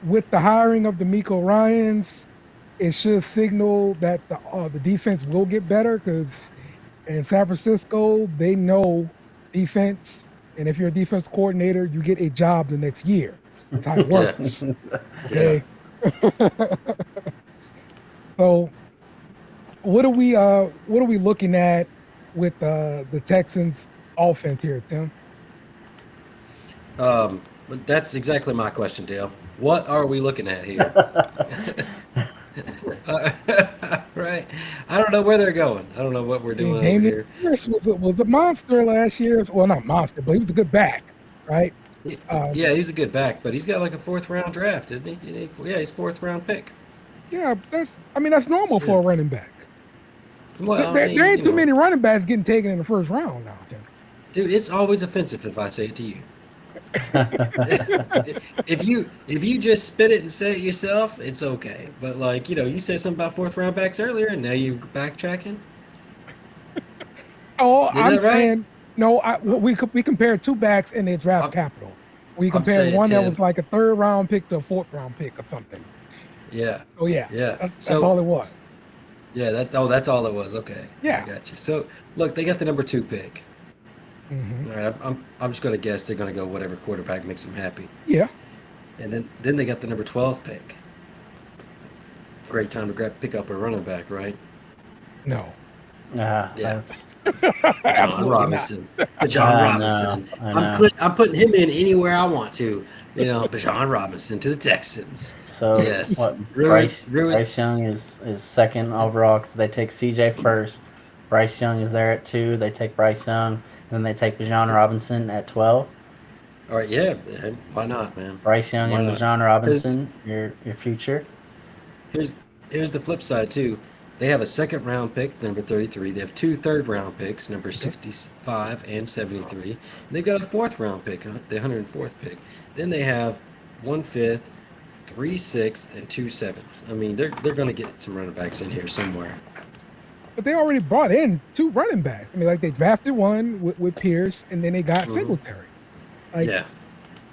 With the hiring of D'Amico Ryans, it should signal that the defense will get better because in San Francisco, they know defense. And if you're a defense coordinator, you get a job the next year. That's how it works. Okay. So what are we looking at with the Texans offense here, Tim? But that's exactly my question, Dale. What are we looking at here? Right. I don't know where they're going. I don't know what we're doing over Damian here. Pierce was a monster last year. Well, not monster, but he was a good back, right? Yeah, he's a good back, but he's got like a 4th-round draft, isn't he? Yeah, he's 4th-round pick. Yeah, that's normal for a running back. Well, there I mean, ain't too many running backs getting taken in the first round now, Tim. dude, it's always offensive if I say it to you. if you just spit it and say it yourself, it's okay. But like, you said something about 4th-round backs earlier, and now you backtracking. Oh, Isn't I'm that right? saying no. We compared 2 backs in their draft capital. We compared saying, one that Tim. was like a 3rd-round pick to a 4th-round pick or something. Yeah. Oh yeah, Yeah. That's all it was. Yeah, that's all it was. Okay. Yeah. I got you. So look, they got the number 2 pick. Mm-hmm. All right, I'm just gonna guess they're gonna go whatever quarterback makes them happy. Yeah. And then they got the number 12 pick. Great time to pick up a running back, right? No. Yeah. That's- John Absolutely Robinson. John I Robinson. know, I know. I'm putting him in anywhere I want to. John Robinson to the Texans. So Yes. what? Ruin- Bryce Young is 2nd overall because they take CJ first. Bryce Young is there at 2. They take Bryce Young, and then they take Bijan Robinson at 12. All right, yeah. Why not, man? Bryce Young Why and not? Bijan Robinson, your future. Here's the flip side too. They have a 2nd-round pick, number 33. They have 2 3rd-round picks, number 65 and 73. And they've got a 4th-round pick, the 104th pick. Then they have 1 5th, 3 6th, and 2 7th. I mean, they're going to get some running backs in here somewhere. But they already brought in 2 running backs. I mean, like they drafted one with Pierce, and then they got Mhm. Singletary. Like, Yeah.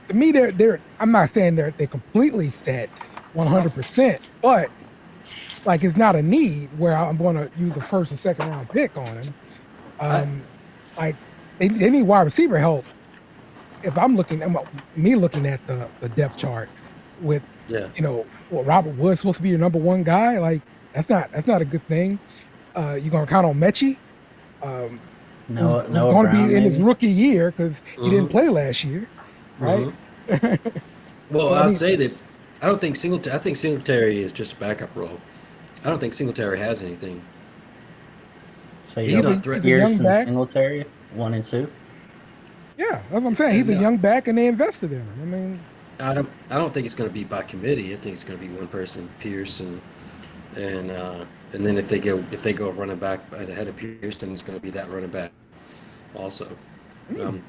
to me, they're. I'm not saying they're completely set 100%, but like it's not a need where I'm going to use a 1st or 2nd-round pick on him. Like they need wide receiver help. If I'm looking at the depth chart with Yeah. Robert Woods supposed to be your number 1 guy, like that's not a good thing. You're gonna count on Mechie, No, who's going to be in his rookie year because he didn't play last year, right? Mhm. Well, Well, I I'll mean- say that I don't think Singletary. I think Singletary is just a backup role. I don't think Singletary has anything. So He's you not got threat- he's a young Pierce and back. Singletary, 1 and 2. Yeah, that's what I'm saying. He's a Yeah. young back, and they invested in him. I mean, I don't think it's going to be by committee. I think it's going to be one person, Pierce, and then if they go running back ahead of Pierce, then it's going to be that running back also.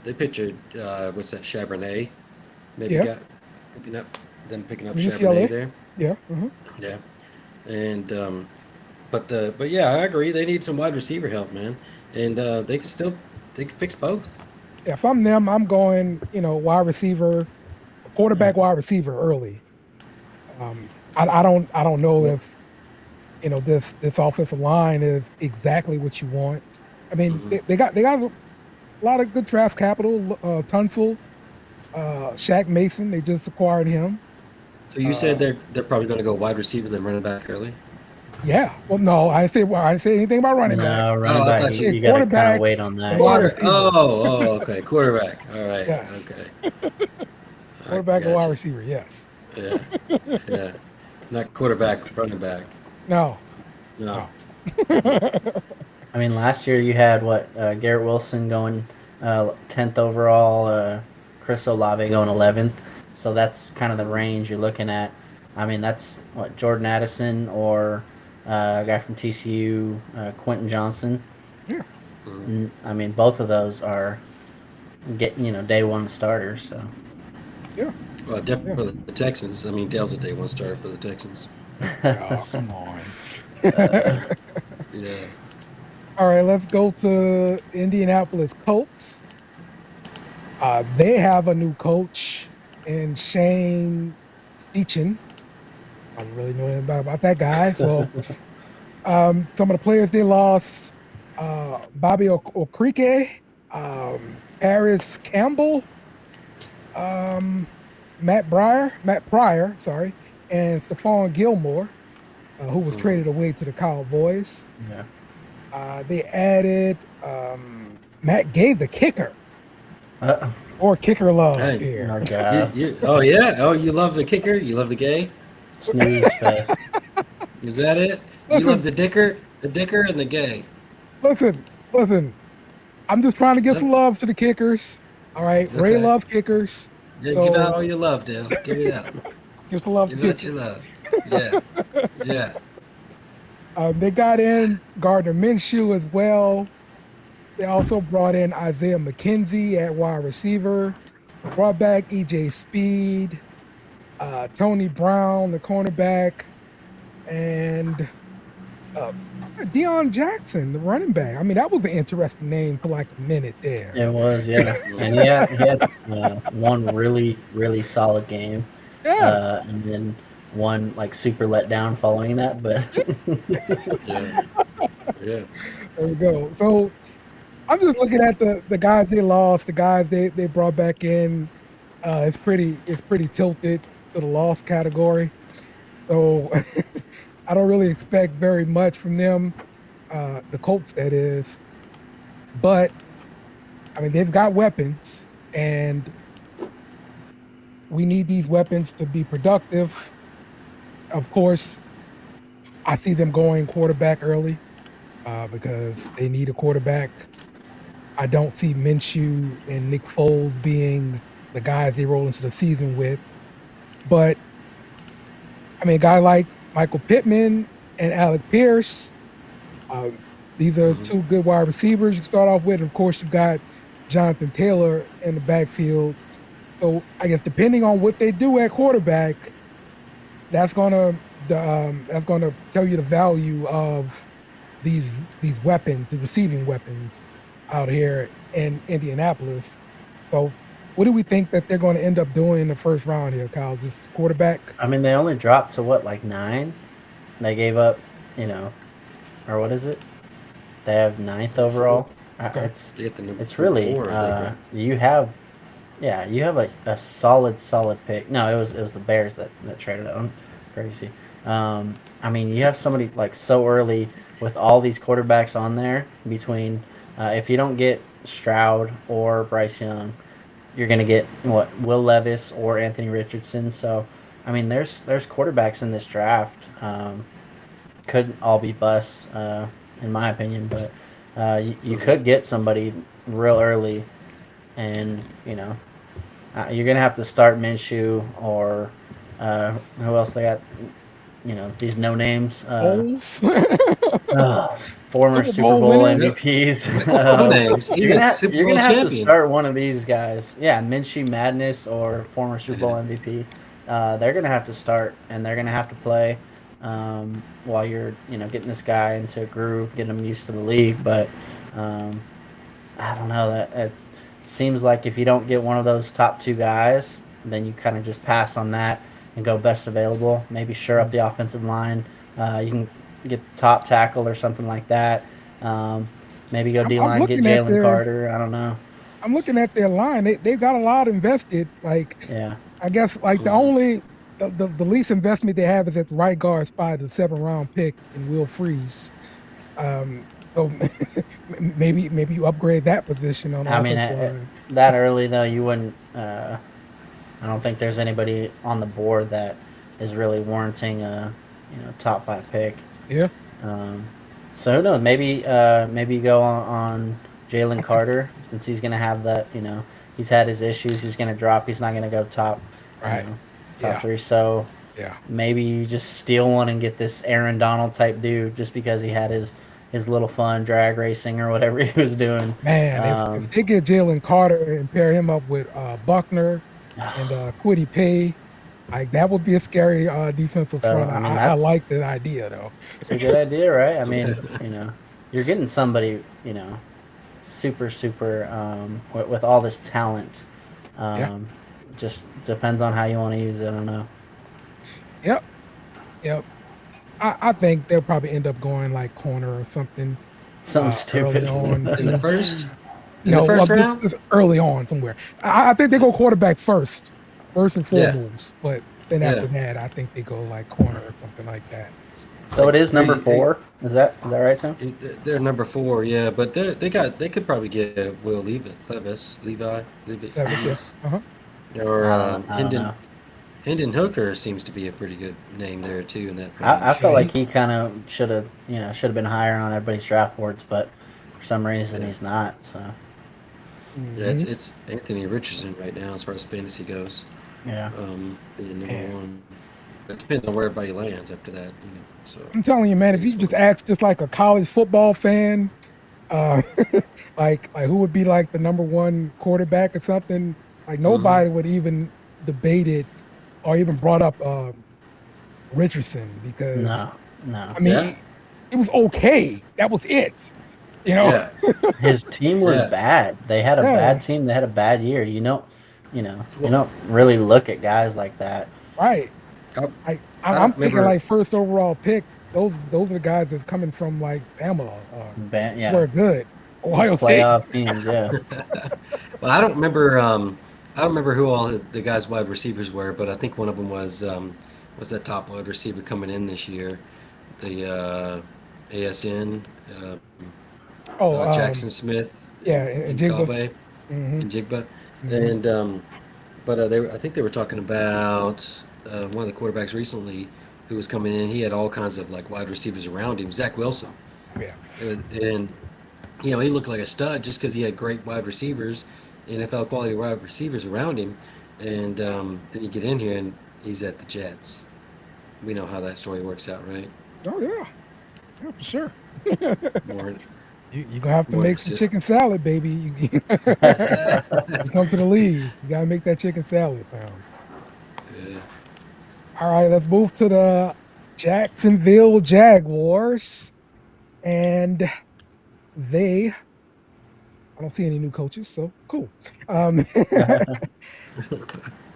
They pictured what's that, Charbonnet? Maybe Yeah. picking up UCLA. Charbonnet there. yeah. Mhm. Yeah, and but yeah, I agree. They need some wide receiver help, man, and they can fix both. Yeah, if I'm them, I'm going, wide receiver, quarterback, wide receiver early. I don't know if this offensive line is exactly what you want. I mean, Mhm. they got a lot of good draft capital. Tunsil, Shaq Mason, they just acquired him. So you said they're probably going to go wide receiver then running back early. Yeah. Well, no, I didn't say anything about running back. No, running I back. thought You, you- got to kind quarterback of wait on that. and wide Quarter. receiver. Okay, quarterback. All right. Yes. Okay. Quarterback and wide Gotcha. receiver, yes. Yeah. Yeah. Not quarterback, running back. No. No. I mean, last year you had Garrett Wilson going 10th overall, Chris Olave going 11th. So that's kind of the range you're looking at. I mean, that's Jordan Addison or a guy from TCU, Quentin Johnson. Yeah. Mhm. I mean, both of those are day 1 starters. So Well, definitely for the Texans. I mean, Dale's a day 1 starter for the Texans. Oh, come on. Yeah. All right, let's go to Indianapolis Colts. They have a new coach in Shane Steichen. I don't really know anything about that guy. So some of the players they lost, Bobby Okrike, Paris Campbell, Matt Pryor, sorry, and Stephon Gilmore, who was traded away to the Cowboys. Yeah. They added Matt Gay, the kicker, or kicker love Hey, here. Oh, God. Oh yeah. Oh, you love the kicker. You love the gay. Snooze fest. Is that it? Listen. You love the dicker, and the gay. Listen. I'm just trying to get some love to the kickers. All right, Ray Okay. loves kickers. Yeah, So give out all your love, Dale. Give it out. give some love to Give out kickers. your love. Yeah. Yeah. They got in Gardner Minshew as well. They also brought in Isaiah McKenzie at wide receiver. Brought back EJ Speed, Tony Brown, the cornerback, and Deion Jackson, the running back. I mean, that was an interesting name for like a minute there. It was, yeah. And he had one really, really solid game. Yeah. And then one like super letdown following that. But Yeah. There we go. So I'm just looking at the guys they lost, the guys they brought back in. It's pretty tilted to the loss category. So I don't really expect very much from them, the Colts that is. But I mean, they've got weapons, and we need these weapons to be productive. Of course, I see them going quarterback early because they need a quarterback. I don't see Minshew and Nick Foles being the guys they roll into the season with. But, I mean, a guy like Michael Pittman and Alec Pierce, these are two good wide receivers you can start off with. Of course, you've got Jonathan Taylor in the backfield. So I guess depending on what they do at quarterback, that's gonna tell you the value of these weapons, the receiving weapons out here in Indianapolis. So what do we think that they're going to end up doing in the first round here, Kyle? Just quarterback? I mean, they only dropped to what, like 9? They gave up, or what is it? They have 9th overall. Okay. They get the number It's really 4, I think, right? you have a solid pick. No, it was the Bears that traded them. Crazy. I mean, you have somebody like so early with all these quarterbacks on there between if you don't get Stroud or Bryce Young, you're gonna get Will Levis or Anthony Richardson. So I mean, there's quarterbacks in this draft. Could all be busts in my opinion, but you could get somebody real early, and you're gonna have to start Minshew or who else they got? These no names. Bowles? Former Super Super Bowl Bowl winner? MVPs. No names. He's a Super You're Bowl gonna have to champion. start one of these guys. Yeah, Minshew Madness or former Super Bowl MVP. They're gonna have to start, and they're gonna have to play while you're getting this guy into a groove, getting him used to the league. But I don't know, that it seems like if you don't get one of those top 2 guys, then you kind of just pass on that and go best available. Maybe shore up the offensive line. You can get the top tackle or something like that. Maybe go D-line, get Jalen Carter. I don't know. I'm looking at their line. They've got a lot invested. Like, Yeah. I guess like the least investment they have is at the right guard spot, the 7th round pick in Will Freeze. So maybe you upgrade that position on. I mean, that early though, you wouldn't. I don't think there's anybody on the board that is really warranting a top 5 pick. Yeah. So who knows? Maybe you go on Jalen Carter since he's gonna have that. He's had his issues. He's gonna drop. He's not gonna go top. Right. Top 3. So yeah, maybe you just steal one and get this Aaron Donald type dude just because he had his little fun drag racing or whatever he was doing. Man, if they get Jalen Carter and pair him up with Buckner and Kwity Paye, like that would be a scary defensive front. I like that idea though. It's a good idea, right? I mean, you're getting somebody, super, with all this talent. Yeah. Just depends on how you want to use it. I don't know. Yep. Yep. I think they'll probably end up going like corner or something Something early stupid. on In the too. first, in the No, well, first round. just early on somewhere. I think they go quarterback first and Yeah, foremost. But then yeah. after that, I think they go like corner or something like that. So Like it is number 4. Is that right, Tim? they're number 4, yeah, but they could probably get Will Yeah. Levis, Uh-huh. or I don't know. Hendon Hooker seems to be a pretty good name there too in that I range. felt Yeah. like he kind of should have been higher on everybody's draft boards, but for some reason Yeah, he's not. So yeah, Hmm. it's Anthony Richardson right now as far as fantasy goes. yeah, Being number Man, 1. It depends on where everybody lands after that, So I'm telling you, man, it if you is just what it ask just like a college football fan, uh, like who would be like the number one quarterback or something, like is. Hmm. nobody would even debate it or even brought up Richardson because no, no. I mean Yeah, it was okay. That was it. You know? yeah, His team was yeah. bad. They had a Yeah, bad team. They had a bad year. You Well, don't really look at guys like that. right. I, I I'm don't thinking remember. like first overall pick. Those are the guys that's coming from like Bama. Yeah, Were good. Ohio State. playoff teams. Yeah, Well, I don't remember. I don't remember who all the guys' wide receivers were, but I think one of them was that top wide receiver coming in this year, the ASN, uh, Oh, Jackson Smith yeah, and and Jigba. Callaway Hmm. and Jigba, Hmm. and but I think they were talking about one of the quarterbacks recently who was coming in. He had all kinds of like wide receivers around him, Zach Wilson, Yeah. and he looked like a stud just because he had great wide receivers, NFL quality wide receivers around him. And then you get in here and he's at the Jets. We know how that story works out, right? Oh yeah. Yeah, for sure. More, You're gonna have to more make some just, chicken salad, baby. You come to the league. You gotta make that chicken salad, fam. All right, let's move to the Jacksonville Jaguars. And they I don't see any new coaches, so cool. Um,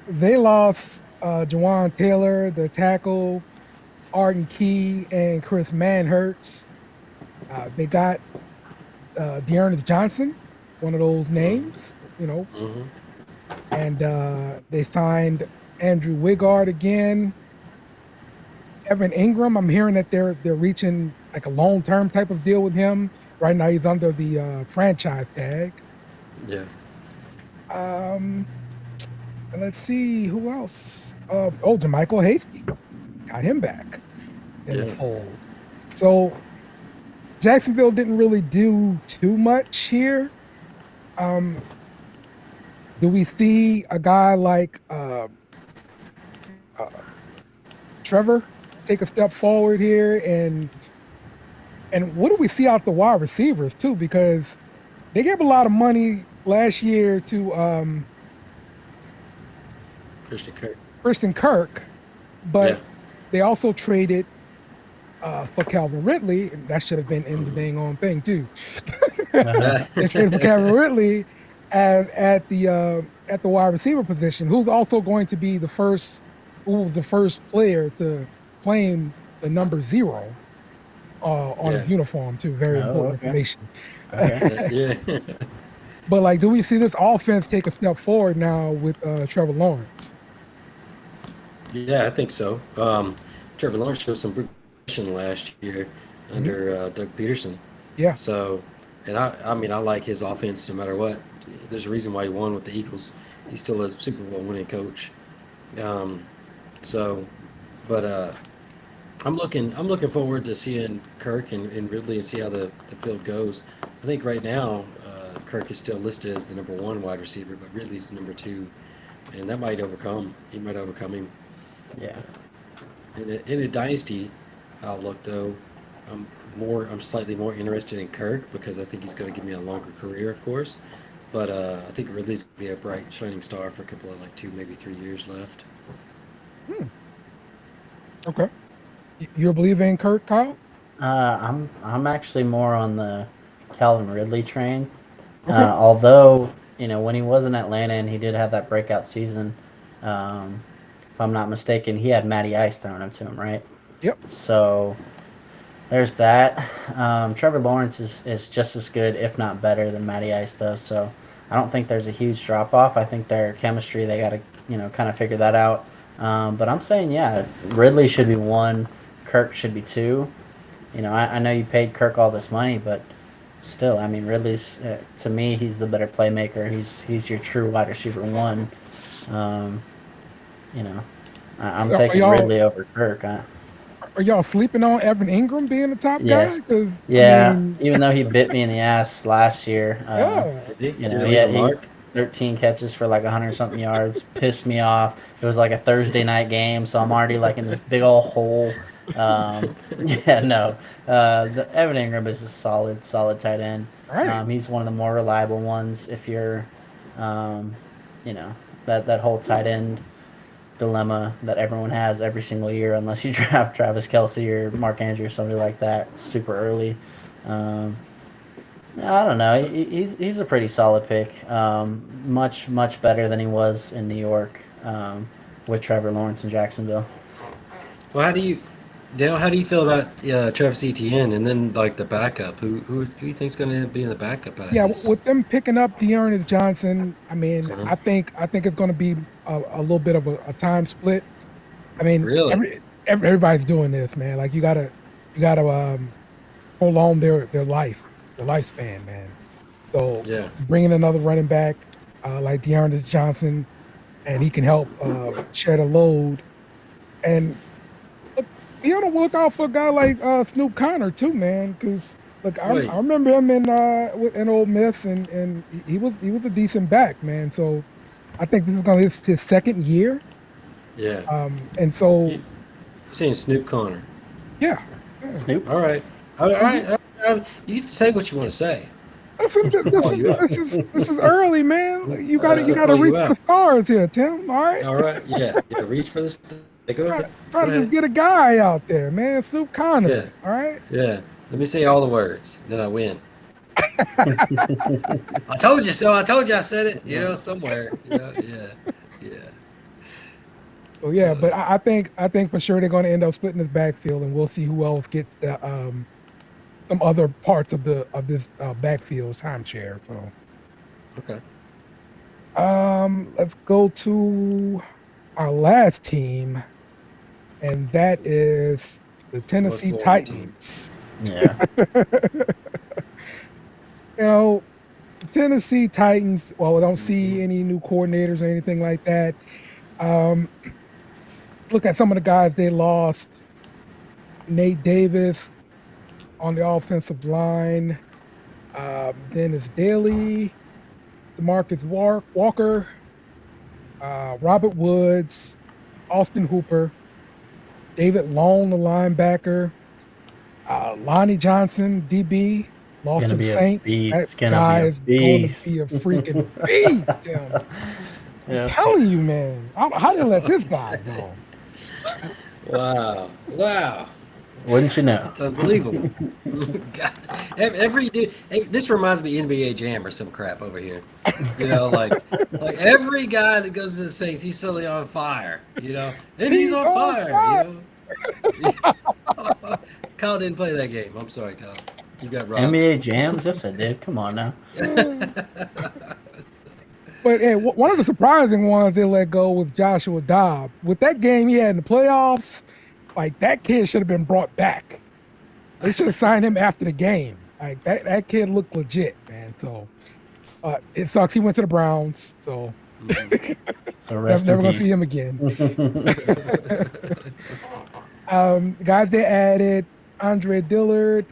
they lost Jawan Taylor, the tackle, Arden Key, and Chris Manhertz. They got Dearness Johnson, one of those names, mm-hmm. and they signed Andrew Wigard again. Evan Ingram, I'm hearing that they're reaching like a long-term type of deal with him. Right now, he's under the franchise tag. Yeah. Um, and let's see who else. Jermichael Hasty, got him back in the Yeah. fold. So Jacksonville didn't really do too much here. Do we see a guy like uh, Trevor take a step forward here? And what do we see out the wide receivers too? Because they gave a lot of money last year to Christian Kirk. Christian Kirk, Yeah. but they also traded for Calvin Ridley, and that should have been in the dang on thing too. They traded for Calvin Ridley at the wide receiver position, who's also going to be who was the first player to claim the number 0 on his Yeah. uniform too. Very Oh, important okay. information. Okay. Yeah. But like, do we see this offense take a step forward now with Trevor Lawrence? Yeah, I think so. Trevor Lawrence showed some progression last year under Doug Peterson. Yeah. So, and I mean, I like his offense no matter what. There's a reason why he won with the Eagles. He's still a Super Bowl winning coach. Um, so, but I'm looking forward to seeing Kirk and Ridley and see how the field goes. I think right now Kirk is still listed as the number 1 wide receiver, but Ridley's the number 2, and that might overcome. He might overcome him. Yeah. In a dynasty outlook, though, I'm slightly more interested in Kirk because I think he's going to give me a longer career, of course. But I think Ridley's going to be a bright, shining star for a couple of like 2, maybe 3 years left. Okay. You're believing in Kirk, Kyle? I'm actually more on the Calvin Ridley train. Okay. Although when he was in Atlanta and he did have that breakout season, if I'm not mistaken, he had Matty Ice throwing him to him, right? Yep. So there's that. Trevor Lawrence is just as good, if not better, than Matty Ice, though. So I don't think there's a huge drop off. I think their chemistry, they got to kind of figure that out. But I'm saying, yeah, Ridley should be one, Kirk should be two. I know you paid Kirk all this money, but still, I mean, Ridley's to me, he's the better playmaker. He's your true wide receiver one. Um, you know, I'm Are taking y'all Ridley over Kirk. are y'all sleeping on Evan Ingram being the top Yes, guy? Because I yeah. mean, Even though he bit me in the ass last year, yeah, Did he he leave a had mark? 13 catches for like 100 something yards. Pissed me off. It was like a Thursday night game, so I'm already like in this big old hole. Yeah, no. The Evan Ingram is a solid tight end. right. He's one of the more reliable ones. If you're, um, you know, that whole tight end dilemma that everyone has every single year, unless you draft Travis Kelsey or Mark Andrews or somebody like that super early. Um, I don't know. He's a pretty solid pick. Much better than he was in New York with Trevor Lawrence in Jacksonville. Well, Dale? How do you feel about Travis Etienne and then like the backup? Who do you think's going to be in the backup out of Yeah, this? with them picking up Dearness Johnson, I mean, Mhm. I think it's going to be a little bit of a time split. I mean, Really? everybody's doing this, man. Like you gotta prolong their lifespan, man. So Yeah. bringing another running back like Dearness Johnson, and he can help share the load. And look, be on the lookout for a guy like Snoop Connor too, man. Because look, Wait. I remember him in Ole Miss, and he was a decent back, man. So I think this is gonna be his second year. Yeah. And so You saying Snoop Connor? yeah, yeah. Snoop? All right. All right. You can say what you want to say. Listen, this Call is you out. this is early, man. You got to you I'll got to call reach you for the out. stars here, Tim. All right, All right. Yeah. Yeah. Reach for this. Go try, ahead. try Go to just ahead. get a guy out there, man. Snoop Connor. Yeah. All right. Yeah. Let me say all the words. Then I win. I told you so. I told you I said it. Somewhere. Yeah. Yeah. So yeah, Uh, but I think for sure they're going to end up splitting this backfield, and we'll see who else gets the some other parts of this backfield timeshare. So okay. let's go to our last team, and that is the Most Tennessee boring team. Titans. Yeah. You know, Tennessee Titans. Well, I don't see Mhm. any new coordinators or anything like that. Um, look at some of the guys they lost. Nate Davis on the offensive line. Dennis Daly, DeMarcus Walker, Robert Woods, Austin Hooper, David Long, the linebacker, Lonnie Johnson, DB, lost Gonna to the be a Saints. That beast. Gonna be guy a is going to beast. be a freaking beast, Tim. I'm Yeah. telling you, man. How did they let this guy go? Wow. Wow. Wouldn't you know? It's unbelievable. God. Every dude. This reminds me of NBA Jam or some crap over here. Like every guy that goes to the Saints, he's suddenly on fire. And he's He's on on fire. Kyle didn't play that game. I'm sorry, Kyle. You got robbed. NBA Jams? Yes, I did. Come on now. But hey, one of the surprising ones they let go was Joshua Dobbs. With that game he had in the playoffs, like that kid should have been brought back. They should have signed him after the game. Like that kid looked legit, man. So it sucks. He went to the Browns, so So rest never in gonna see peace. him again. Guys they added Andre Dillard,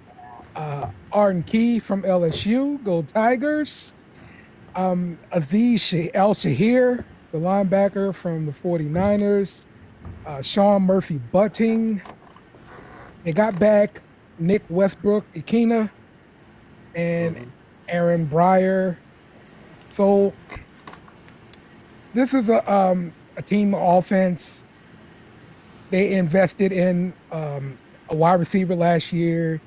Arden Key from LSU, go Tigers. Aziz El Shahir, the linebacker from the 49ers. Sean Murphy Butting. They got back Nick Westbrook Ikena and Aaron Breyer. So this is a team offense. They invested in a a wide receiver last year.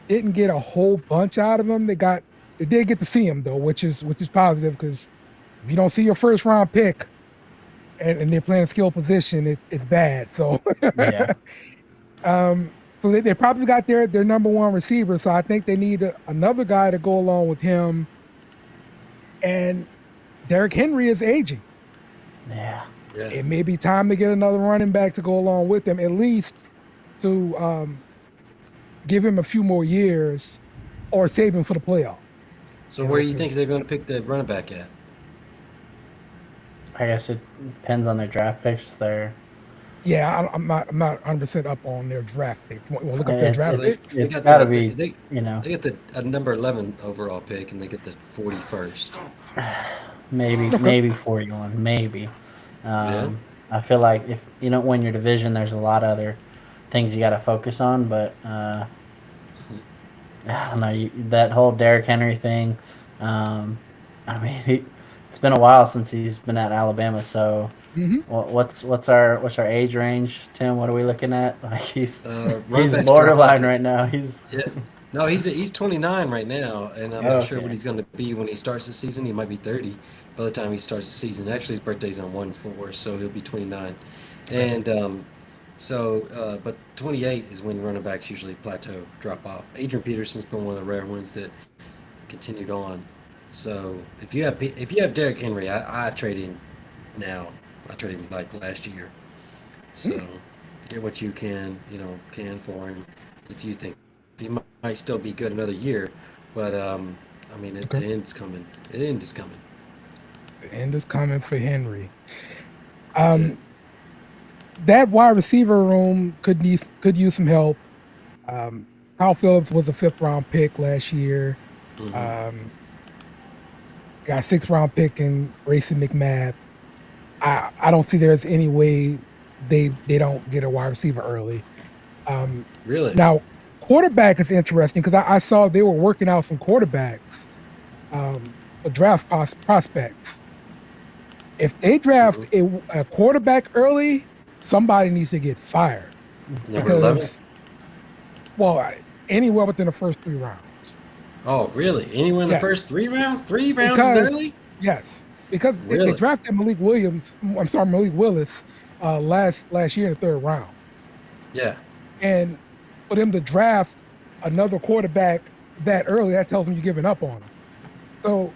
Didn't get a whole bunch out of him. They did get to see him though, which is positive because if you don't see your first round pick and they're playing a skill position, it's bad. So Yeah. so they probably got their number one receiver. So I think they need another guy to go along with him. And Derrick Henry is aging. Yeah. Yeah. It may be time to get another running back to go along with him, at least to give him a few more years or save him for the playoffs. So You where know, do you think 'cause- they're going to pick the running back at? I guess it depends on their draft picks. Yeah, I'm not 100% up on their draft pick. You want to look up their It's, draft they- picks? they it's got got to the- be, they- you know, They get the number 11 overall pick, and they get the 41st. maybe 41, maybe. Yeah. I feel like if you don't win your division, there's a lot of other things you got to focus on. But I don't know, that whole Derrick Henry thing. I mean, it's been a while since he's been at Alabama. So Mm-hmm. what's our age range, Tim? What are we looking at? Like he's Running backs borderline drop off. right now. He's Yeah. No, he's 29 right now, and I'm not sure Okay. what he's going to be when he starts the season. He might be 30 by the time he starts the season. Actually, his birthday's on 1/4, so he'll be 29. And but 28 is when running backs usually plateau, drop off. Adrian Peterson's been one of the rare ones that continued on. So if you have Derrick Henry, I trade him now. I trade him like last year. So get what you can for him. If you think he might still be good another year, but I mean, the end's coming. The end is coming. The end is coming for Henry. That's it. That wide receiver room could use some help. Kyle Phillips was a 5th round pick last year. Mhm. Got a 6th round pick in Grayson McMath. I don't see there's any way they don't get a wide receiver early. Really? Now, quarterback is interesting because I saw they were working out some quarterbacks, for draft prospects. If they draft a quarterback early, somebody needs to get fired. Number 11? Anywhere within the first 3 rounds. Oh, really? Anyone in the Yes. first 3 rounds? 3 rounds Because- early? Yes, because they Really? drafted Malik Willis last year in the 3rd round. Yeah. And for them to draft another quarterback that early, that tells them you're giving up on him. So,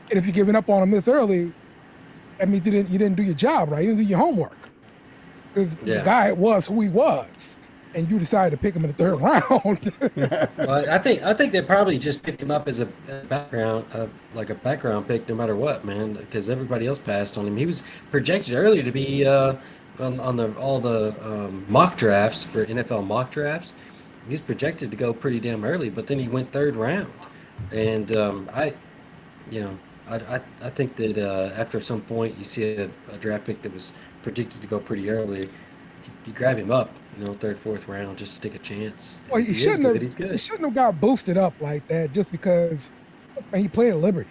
and if you're giving up on him this early, that means you didn't do your job right. You didn't do your homework. Because the guy was who he was, and you decided to pick him in the 3rd round. Well, I think they probably just picked him up as a background, like a background pick, no matter what, man. Because everybody else passed on him. He was projected earlier to be on all the mock drafts for NFL mock drafts. He was projected to go pretty damn early, but then he went 3rd round, and I think that after some point you see a draft pick that was predicted to go pretty early, you grab him up, 3rd, 4th round, just to take a chance. Well, If he he is shouldn't good, have. he's good. He shouldn't have got boosted up like that just because he played at Liberty.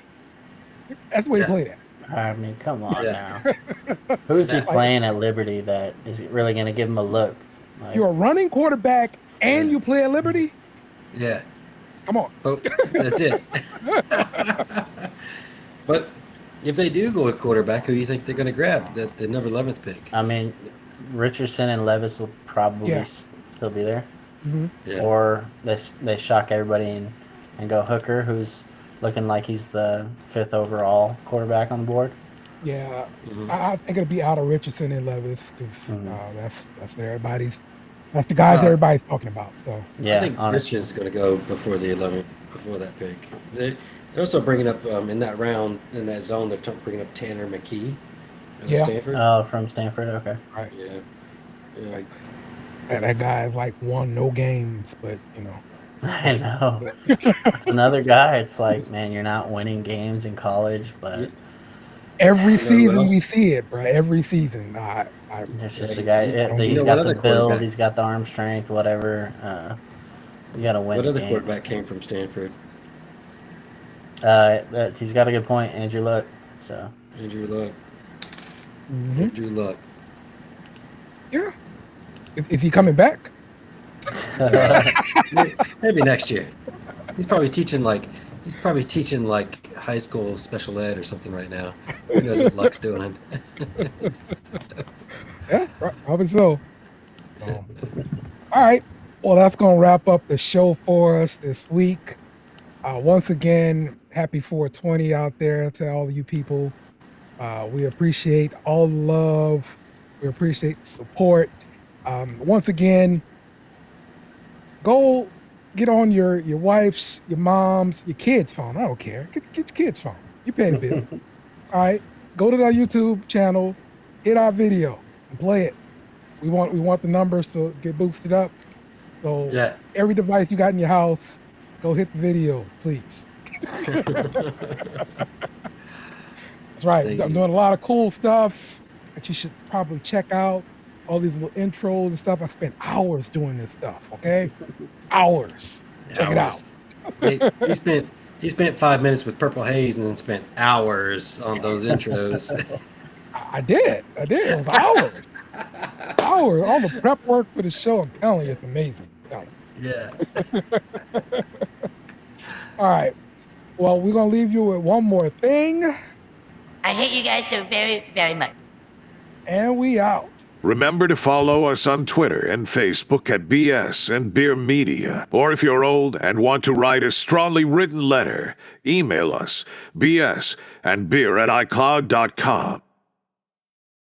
That's the way Yeah. he played at. I mean, come on Yeah. now. Who's he Like- playing at Liberty that is really going to give him a look? Like, You're a running quarterback and Yeah. you play at Liberty. Yeah. Come on. But that's it. But if they do go with quarterback, who do you think they're going to grab? The number 11th pick. I mean, Richardson and Levis will probably Yeah. still be there. Hmm. Yeah. Or they shock everybody and go Hooker, who's looking like he's the 5th overall quarterback on the board. Yeah, Mhm. I think it'll be out of Richardson and Levis because Mhm. that's what the guys Uh, everybody's talking about. So Yeah, I think honestly. Richardson's going to go before the 11th, before that pick. They're also bringing up in that round, in that zone, they're bringing up Tanner McKee out of Yeah. Stanford. Oh, from Stanford. Okay. Yeah. Yeah. like that guy like won no games, but I know. It's another guy. It's like, man, you're not winning games in college, but every who season we else? see it, bro. Every season. there's just Yeah, a guy. you He's know got what the other build. quarterback- He's got the arm strength. Whatever. You got to win. What the other games. quarterback came from Stanford? He's got a good point, Andrew Luck. So Andrew Luck. Mhm. Andrew Luck. Yeah. Is he coming back? Maybe next year. He's probably teaching like high school special ed or something right now. Who knows what Luck's doing? Yeah, probably so. So, all right. Well, that's going to wrap up the show for us this week. Once again, happy 420 out there to all of you people. We appreciate all the love. We appreciate the support. Once again, go get on your wife's, your mom's, your kid's phone. I don't care. Get your kid's phone. You pay the bill. All right. Go to our YouTube channel, hit our video, and play it. We want the numbers to get boosted up. So Yeah. every device you got in your house, go hit the video, please. That's right. Thank I'm you. doing a lot of cool stuff that you should probably check out. All these little intros and stuff. I spent hours doing this stuff. Okay, hours. Check it out. He spent 5 minutes with Purple Haze and then spent hours on those intros. I did. It was hours. Hours. All the prep work for the show. I'm telling you, it's amazing. Yeah. All right. Well, we're gonna leave you with one more thing, I hate you guys so very, very much. and we out. Remember to follow us on Twitter and Facebook at BS and Beer Media. Or if you're old and want to write a strongly written letter, email us bsandbeer@icloud.com.